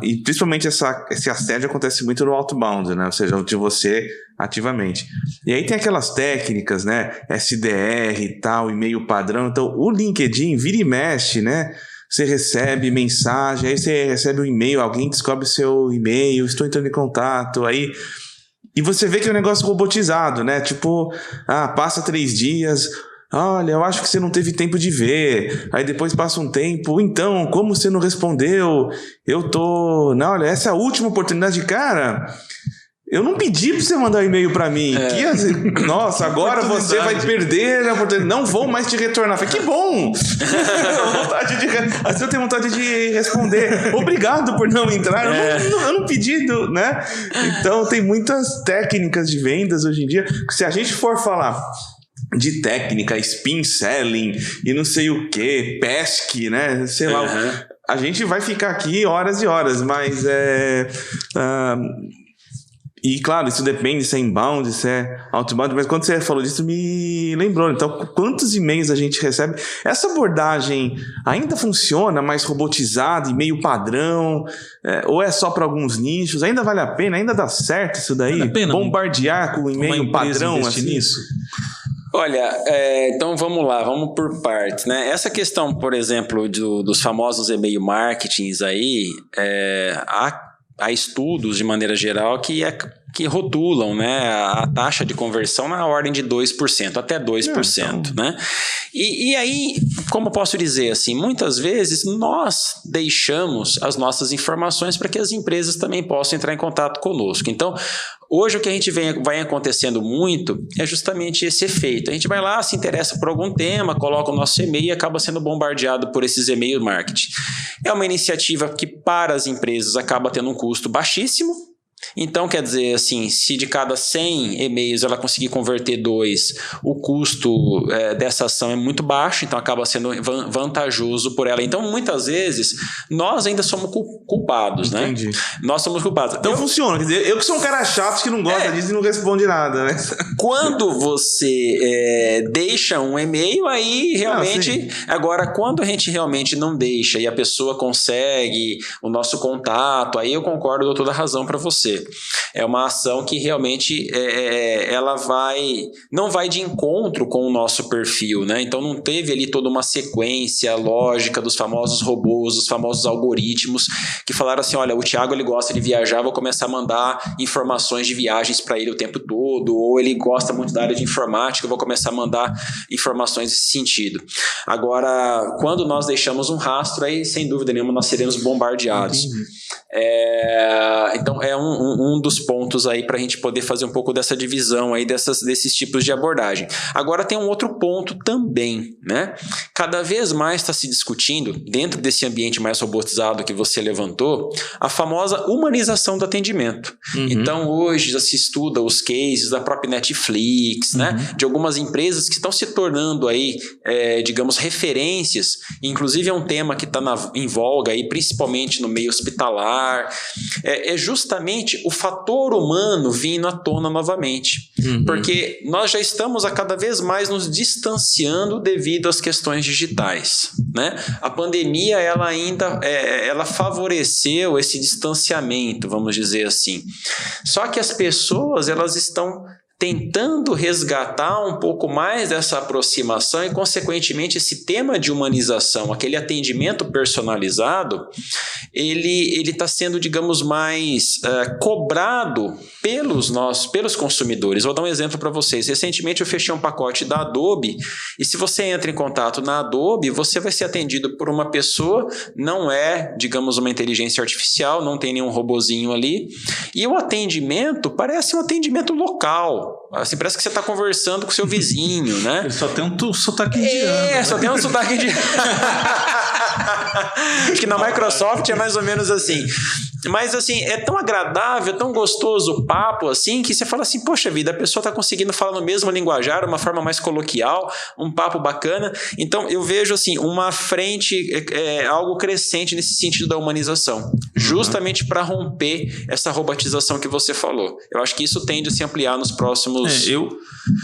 e principalmente esse assédio acontece muito no outbound, né? Ou seja, de você ativamente. E aí tem aquelas técnicas, né? SDR e tal, e-mail padrão, então o LinkedIn vira e mexe, né? Você recebe mensagem, aí você recebe um e-mail, alguém descobre seu e-mail, estou entrando em contato, aí... E você vê que é um negócio robotizado, né? Tipo, passa 3 dias, olha, eu acho que você não teve tempo de ver. Aí depois passa um tempo, então, como você não respondeu? Olha, essa é a última oportunidade, cara... Eu não pedi pra você mandar um e-mail pra mim. Nossa, agora você vai perder a oportunidade. Não vou mais te retornar. Falei, que bom! Assim eu tenho vontade de responder. Obrigado por não entrar. Eu não pedi, né? Então, tem muitas técnicas de vendas hoje em dia. Se a gente for falar de técnica, spin selling e não sei o que, pesque, né? Sei lá. A gente vai ficar aqui horas e horas, mas e claro, isso depende se é inbound, se é outbound, mas quando você falou disso me lembrou. Então, quantos e-mails a gente recebe? Essa abordagem ainda funciona mais robotizada, e-mail padrão, ou é só para alguns nichos? Ainda vale a pena? Ainda dá certo isso daí? Vale a pena bombardear com e-mail padrão assim? Nisso? Olha, então vamos lá, vamos por partes, né? Essa questão, por exemplo, dos famosos e-mail marketings aí, há estudos, de maneira geral, que rotulam, né, a taxa de conversão na ordem de 2%, até 2%. Né? E aí, como posso dizer assim, muitas vezes nós deixamos as nossas informações para que as empresas também possam entrar em contato conosco. Então, hoje o que a gente vai acontecendo muito é justamente esse efeito. A gente vai lá, se interessa por algum tema, coloca o nosso e-mail e acaba sendo bombardeado por esses e-mail marketing. É uma iniciativa que para as empresas acaba tendo um custo baixíssimo. Então, quer dizer, assim, se de cada 100 e-mails ela conseguir converter 2, o custo dessa ação é muito baixo, então acaba sendo vantajoso por ela. Então, muitas vezes, nós ainda somos culpados, Entendi. Né? Nós somos culpados. Então funciona, quer dizer, eu que sou um cara chato que não gosta disso e não responde nada, né? Quando você deixa um e-mail, aí realmente... Agora, quando a gente realmente não deixa e a pessoa consegue o nosso contato, aí eu concordo, dou toda a razão para você. É uma ação que realmente ela não vai de encontro com o nosso perfil, né? Então não teve ali toda uma sequência lógica dos famosos robôs, dos famosos algoritmos que falaram assim, olha, o Thiago ele gosta de viajar, vou começar a mandar informações de viagens para ele o tempo todo, ou ele gosta muito da área de informática, vou começar a mandar informações nesse sentido. Agora, quando nós deixamos um rastro, aí sem dúvida nenhuma nós seremos bombardeados. Então é um dos pontos aí para a gente poder fazer um pouco dessa divisão aí desses tipos de abordagem. Agora tem um outro ponto também, né? Cada vez mais está se discutindo, dentro desse ambiente mais robotizado que você levantou, a famosa humanização do atendimento. Então hoje já se estuda os cases da própria Netflix, né? De algumas empresas que estão se tornando aí, digamos, referências, inclusive é um tema que está em voga aí, principalmente no meio hospitalar, é justamente o fator humano vindo à tona novamente. Porque nós já estamos a cada vez mais nos distanciando devido às questões digitais, né? A pandemia, ela ainda ela favoreceu esse distanciamento, vamos dizer assim. Só que as pessoas, elas estão tentando resgatar um pouco mais dessa aproximação e, consequentemente, esse tema de humanização, aquele atendimento personalizado, ele está sendo, digamos, mais cobrado pelos consumidores. Vou dar um exemplo para vocês. Recentemente eu fechei um pacote da Adobe e se você entra em contato na Adobe, você vai ser atendido por uma pessoa, não é, digamos, uma inteligência artificial, não tem nenhum robozinho ali, e o atendimento parece um atendimento local. Assim, parece que você está conversando com o seu vizinho, né? Ele só tem um sotaque indiano. Só tem um sotaque indiano. Acho que na Microsoft é mais ou menos assim. Mas assim, é tão agradável, tão gostoso o papo, assim, que você fala assim, poxa vida, a pessoa está conseguindo falar no mesmo linguajar, uma forma mais coloquial, um papo bacana. Então, eu vejo assim, uma frente, algo crescente nesse sentido da humanização, justamente para romper essa robotização que você falou. Eu acho que isso tende a se ampliar nos próximos...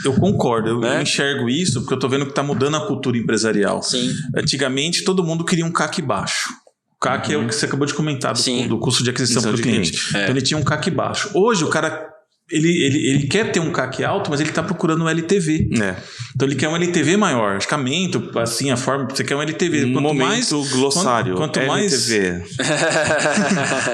Eu concordo, eu enxergo isso porque eu estou vendo que está mudando a cultura empresarial. Sim. Antigamente, todo mundo queria um CAC baixo. O CAC é o que você acabou de comentar do custo de aquisição para o cliente. Então ele tinha um CAC baixo. Hoje o cara ele quer ter um CAC alto, mas ele está procurando um LTV. Então ele quer um LTV maior. Medicamento, assim, a forma, você quer um LTV. Quanto mais glossário. Quanto LTV.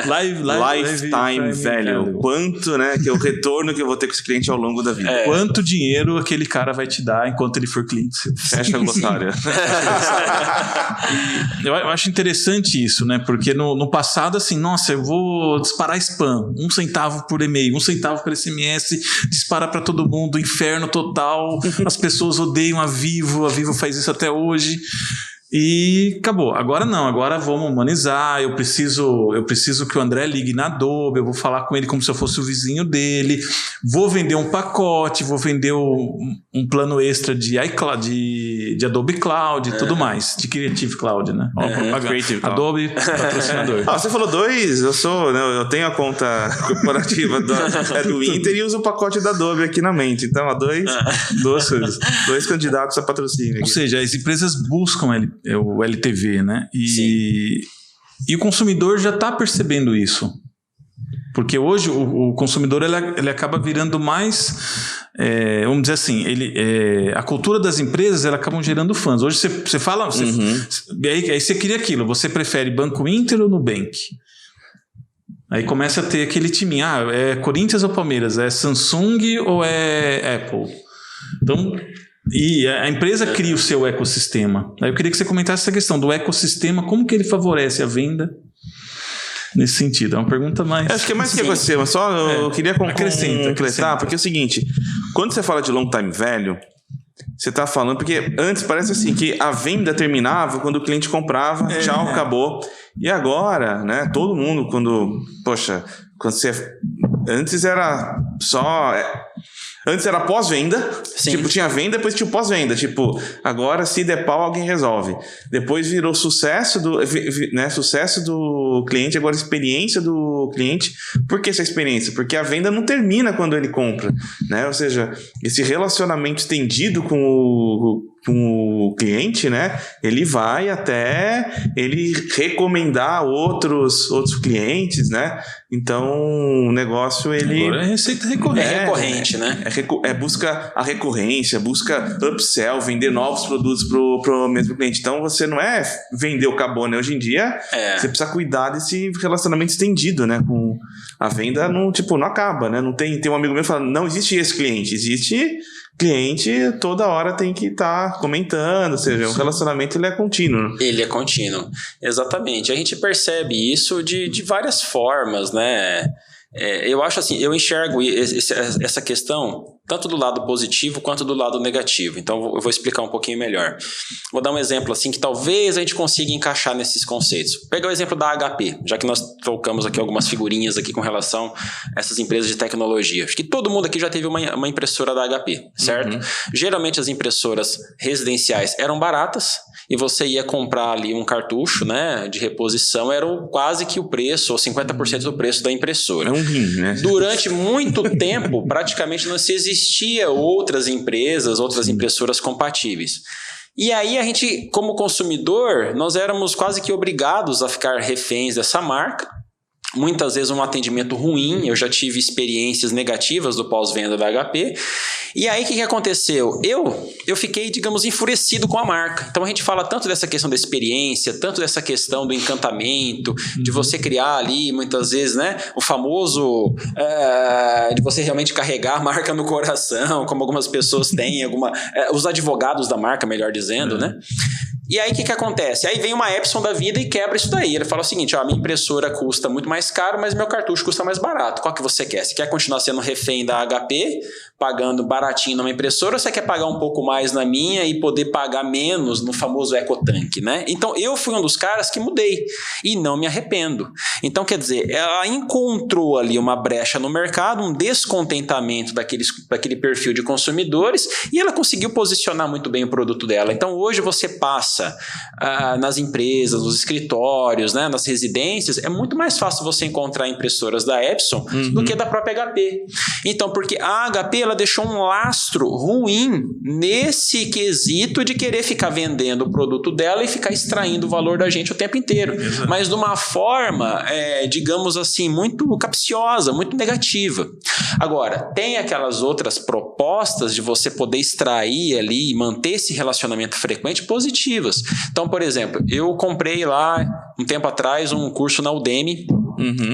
Lifetime value. Quanto, né, que é o retorno que eu vou ter com esse cliente ao longo da vida. Quanto dinheiro aquele cara vai te dar enquanto ele for cliente seu. Fecha glossário. Eu acho interessante isso, né? Porque no passado, assim, nossa, eu vou disparar spam. 1 centavo por e-mail, 1 centavo por SMS, dispara para todo mundo, inferno total. As pessoas odeiam a Vivo faz isso até hoje. E acabou. Agora não, agora vamos humanizar. Eu preciso que o André ligue na Adobe, eu vou falar com ele como se eu fosse o vizinho dele, vou vender um pacote, vou vender um plano extra de iCloud, de Adobe Cloud e tudo mais, de Creative Cloud, né? Creative Cloud. Adobe, patrocinador. Você falou 2, eu tenho a conta corporativa do Inter e uso o pacote da Adobe aqui na mente. Então, dois candidatos a patrocínio. Ou seja, as empresas buscam o LTV, né? E o consumidor já está percebendo isso. Porque hoje o consumidor ele acaba virando mais, vamos dizer assim, a cultura das empresas ela acabam gerando fãs. Hoje você fala, aí você cria aquilo, você prefere Banco Inter ou Nubank? Aí começa a ter aquele timinho, é Corinthians ou Palmeiras, é Samsung ou é Apple? Então... E a empresa cria o seu ecossistema. Aí eu queria que você comentasse essa questão do ecossistema, como que ele favorece a venda nesse sentido. É uma pergunta mais... Acho que é mais que ecossistema, eu queria acrescentar, porque é o seguinte, quando você fala de long time value, você está falando, porque antes parece assim, que a venda terminava quando o cliente comprava, tchau, acabou. E agora, né, todo mundo antes era só... Antes era pós-venda, tinha venda, depois tinha o pós-venda. Agora se der pau, alguém resolve. Depois virou sucesso do cliente, agora experiência do cliente. Por que essa experiência? Porque a venda não termina quando ele compra, né? Ou seja, esse relacionamento estendido com o cliente, né? Ele vai até ele recomendar outros clientes, né? Então, o negócio, agora é receita recorrente. É recorrente, né? Busca a recorrência, busca upsell, vender novos produtos pro mesmo cliente. Então, você não é vender o acabou, né? Hoje em dia, você precisa cuidar desse relacionamento estendido, né? Com a venda, não acaba, né? Não tem um amigo meu que fala, não existe esse cliente, existe... cliente toda hora tem que estar comentando, ou seja, o relacionamento ele é contínuo. Ele é contínuo, exatamente. A gente percebe isso de várias formas, né? Eu acho assim, eu enxergo essa questão tanto do lado positivo quanto do lado negativo. Então eu vou explicar um pouquinho melhor. Vou dar um exemplo assim que talvez a gente consiga encaixar nesses conceitos. Pega o exemplo da HP, já que nós trocamos aqui algumas figurinhas aqui com relação a essas empresas de tecnologia. Acho que todo mundo aqui já teve uma impressora da HP, certo? Geralmente as impressoras residenciais eram baratas e você ia comprar ali um cartucho, né, de reposição, era quase que o preço, ou 50% do preço da impressora. É um rim, né? Durante muito tempo, praticamente não se existia outras empresas, outras impressoras compatíveis. E aí a gente, como consumidor, nós éramos quase que obrigados a ficar reféns dessa marca, muitas vezes um atendimento ruim, eu já tive experiências negativas do pós-venda da HP. E aí, o que aconteceu? Eu fiquei, digamos, enfurecido com a marca. Então, a gente fala tanto dessa questão da experiência, tanto dessa questão do encantamento, de você criar ali, muitas vezes, né, o famoso de você realmente carregar a marca no coração, como algumas pessoas têm, os advogados da marca, melhor dizendo, né? E aí, o que acontece? Aí vem uma Epson da vida e quebra isso daí. Ele fala o seguinte, minha impressora custa muito mais caro, mas meu cartucho custa mais barato. Qual que você quer? Você quer continuar sendo refém da HP, pagando baratinho numa impressora, ou você quer pagar um pouco mais na minha e poder pagar menos no famoso EcoTank, né? Então, eu fui um dos caras que mudei e não me arrependo. Então, quer dizer, ela encontrou ali uma brecha no mercado, um descontentamento daquele perfil de consumidores e ela conseguiu posicionar muito bem o produto dela. Então, hoje você passa nas empresas, nos escritórios, né, nas residências, é muito mais fácil você encontrar impressoras da Epson do que da própria HP. Então, porque a HP ela deixou um lastro ruim nesse quesito de querer ficar vendendo o produto dela e ficar extraindo o valor da gente o tempo inteiro. Exato. Mas de uma forma, digamos assim, muito capciosa, muito negativa. Agora, tem aquelas outras propostas de você poder extrair ali e manter esse relacionamento frequente positivo. Então, por exemplo, eu comprei lá um tempo atrás um curso na Udemy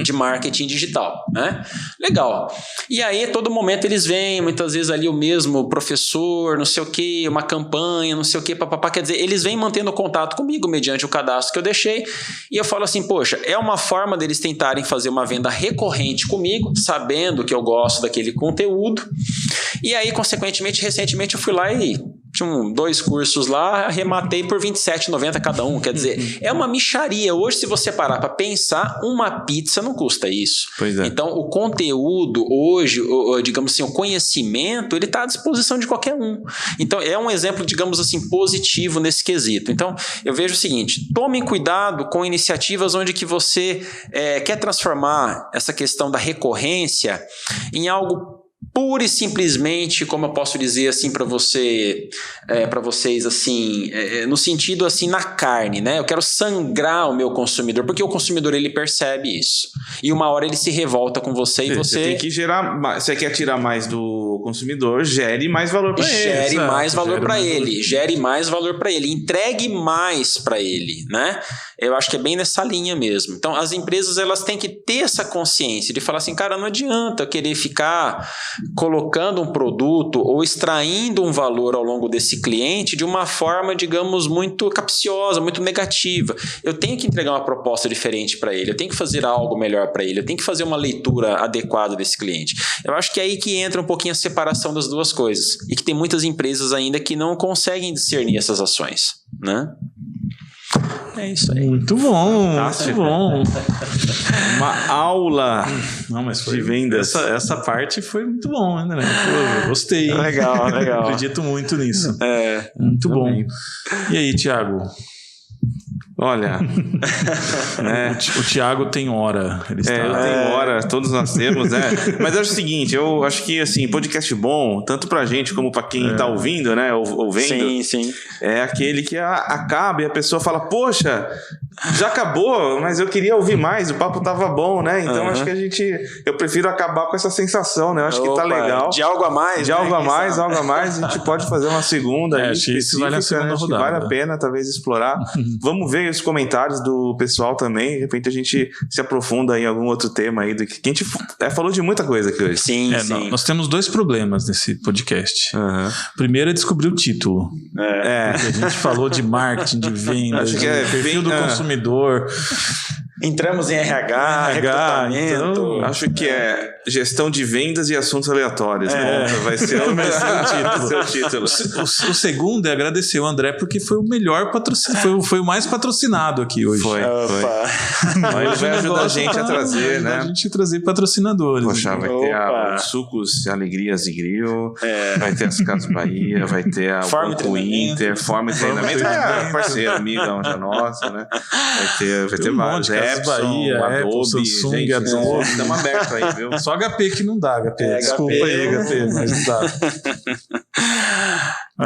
de marketing digital, né? Legal. E aí, a todo momento eles vêm, muitas vezes ali o mesmo professor, não sei o que, uma campanha, não sei o que, papapá. Quer dizer, eles vêm mantendo contato comigo mediante o cadastro que eu deixei e eu falo assim, poxa, é uma forma deles tentarem fazer uma venda recorrente comigo, sabendo que eu gosto daquele conteúdo. E aí, consequentemente, recentemente eu fui lá e tinham 2 cursos lá, arrematei por R$27,90 cada um. Quer dizer, é uma mixaria. Hoje, se você parar para pensar, uma pizza não custa isso. Pois é. Então, o conteúdo hoje, digamos assim, o conhecimento, ele está à disposição de qualquer um. Então, é um exemplo, digamos assim, positivo nesse quesito. Então, eu vejo o seguinte, tomem cuidado com iniciativas onde que você quer transformar essa questão da recorrência em algo pura e simplesmente, como eu posso dizer assim para vocês assim, no sentido assim na carne, né? Eu quero sangrar o meu consumidor, porque o consumidor ele percebe isso e uma hora ele se revolta com você e você tem que gerar, você quer tirar mais do consumidor, gere mais valor para ele, gere mais valor para ele, entregue mais para ele, né? Eu acho que é bem nessa linha mesmo. Então, as empresas elas têm que ter essa consciência de falar assim, cara, não adianta eu querer ficar colocando um produto ou extraindo um valor ao longo desse cliente de uma forma, digamos, muito capciosa, muito negativa. Eu tenho que entregar uma proposta diferente para ele, eu tenho que fazer algo melhor para ele, eu tenho que fazer uma leitura adequada desse cliente. Eu acho que é aí que entra um pouquinho a separação das duas coisas e que tem muitas empresas ainda que não conseguem discernir essas ações, né? É isso aí. Muito bom, muito bom. Uma aula de vendas. Essa parte foi muito bom, né? Pô, gostei. Legal. Acredito muito nisso. Muito bom. E aí, Thiago? Olha, o Thiago tem hora. Ele tem hora, todos nós temos, né? Mas é o seguinte, eu acho que assim, podcast bom, tanto pra gente como pra quem tá ouvindo, né? Ou vendo. Sim. É aquele que acaba e a pessoa fala, poxa, já acabou, mas eu queria ouvir mais, o papo tava bom, né? Então acho que eu prefiro acabar com essa sensação, né? Eu acho que tá legal. De algo a mais. Algo a mais, a gente pode fazer uma segunda aí, específica, vale a segunda né? Acho que vale a pena talvez explorar. Vamos ver os comentários do pessoal também, de repente a gente se aprofunda em algum outro tema aí, que a gente falou de muita coisa aqui hoje. Sim. Nós temos 2 problemas nesse podcast. Primeiro é descobrir o título. A gente falou de marketing, de vendas, de perfil do consumidor. Entramos em RH, recrutamento. Então, acho que é gestão de vendas e assuntos aleatórios. Vai ser o título. O segundo é agradecer o André porque foi o melhor patrocinado, foi o mais patrocinado aqui hoje. Foi. Ele vai ajudar a gente a trazer, né? A gente trazer patrocinadores. Poxa, vai ter os sucos Alegrias e Grill, vai ter as Casas Bahia, vai ter a Banco Inter, Forma e Treinamento, parceiro, amigão já nossa, né? Vai ter vários. Bahia, Adobe, Samsung, gente, Adobe. Estamos abertos aí, viu? Só HP que não dá, HP. Desculpa aí, HP, mas não dá.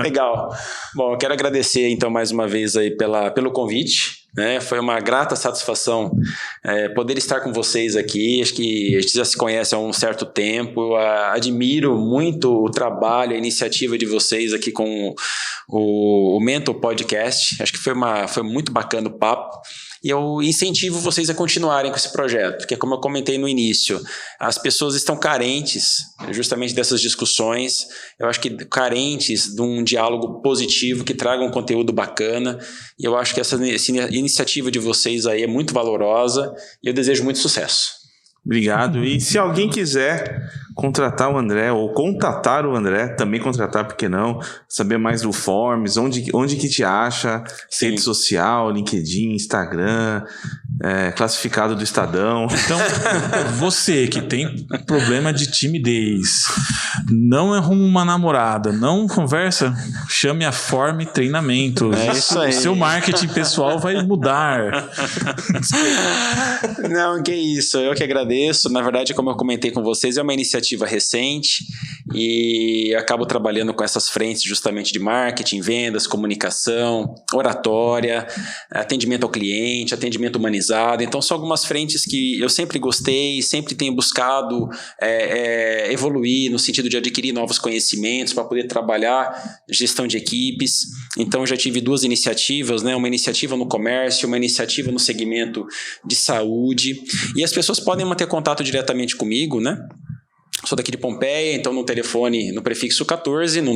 Legal. Bom, eu quero agradecer então mais uma vez aí pelo convite. né? Foi uma grata satisfação poder estar com vocês aqui. Acho que a gente já se conhece há um certo tempo. Eu admiro muito o trabalho, a iniciativa de vocês aqui com o Mentor Podcast. Acho que foi muito bacana o papo. E eu incentivo vocês a continuarem com esse projeto, porque como eu comentei no início, as pessoas estão carentes justamente dessas discussões, eu acho que carentes de um diálogo positivo que traga um conteúdo bacana, e eu acho que essa iniciativa de vocês aí é muito valorosa e eu desejo muito sucesso. Obrigado. E se alguém quiser contratar o André ou contatar o André, também contratar, por que não? Saber mais do Forms, onde que te acha? Sim. Rede social, LinkedIn, Instagram, classificado do Estadão. Então, você que tem problema de timidez, não arruma uma namorada, não conversa, chame a Form Treinamentos. É isso aí. Seu marketing pessoal vai mudar. Não, que isso, eu que agradeço. Na verdade, como eu comentei com vocês, é uma iniciativa recente e acabo trabalhando com essas frentes justamente de marketing, vendas, comunicação, oratória, atendimento ao cliente, atendimento humanizado. Então, são algumas frentes que eu sempre gostei, sempre tenho buscado evoluir no sentido de adquirir novos conhecimentos para poder trabalhar gestão de equipes. Então, já tive 2 iniciativas, né? Uma iniciativa no comércio, uma iniciativa no segmento de saúde. E as pessoas podem manter contato diretamente comigo, né? Sou daqui de Pompeia, então no telefone, no prefixo 14, no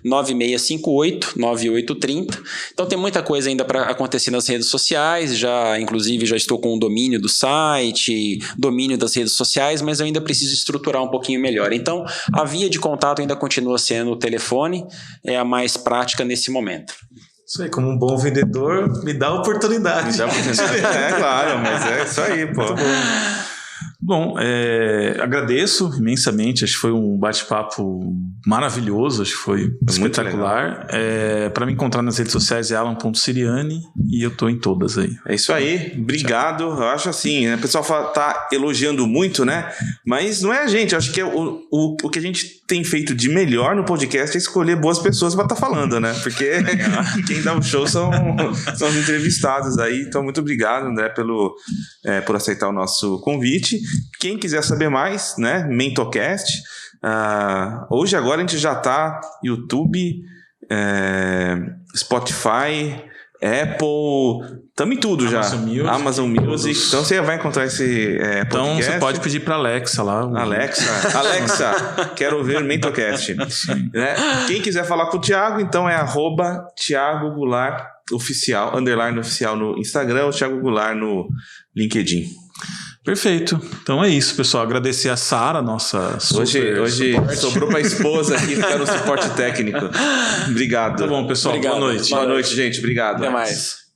99658-9830. Então tem muita coisa ainda para acontecer nas redes sociais, inclusive já estou com o domínio do site, domínio das redes sociais, mas eu ainda preciso estruturar um pouquinho melhor. Então a via de contato ainda continua sendo o telefone, é a mais prática nesse momento. Isso aí, como um bom vendedor, me dá oportunidade. Claro, mas é isso aí, pô. Muito bom. Bom, agradeço imensamente, acho que foi um bate-papo maravilhoso, acho que foi espetacular. Para me encontrar nas redes sociais é alan.siriani e eu tô em todas aí. É isso aí, obrigado. Eu acho assim, né? O pessoal tá elogiando muito, né? Mas não é a gente, eu acho que o que a gente tem feito de melhor no podcast é escolher boas pessoas para estar falando, né? Porque quem dá um show são os entrevistados aí. Então, muito obrigado, André, por aceitar o nosso convite. Quem quiser saber mais, né? Mentorcast. Hoje, agora, a gente já tá YouTube, Spotify, Apple, estamos em tudo já. Amazon Music. Então você vai encontrar esse podcast. Então você pode pedir para Alexa lá. Alexa, quero ouvir o Mentorcast. Né? Quem quiser falar com o Thiago, então é @Thiago Goulart oficial, _oficial no Instagram, ou Thiago Goulart no LinkedIn. Perfeito. Então é isso, pessoal. Agradecer a Sara, nossa super Hoje sobrou para a esposa aqui ficar no suporte técnico. Obrigado. Tá bom, pessoal. Obrigado. Boa noite. Boa noite, gente. Obrigado. Até mais.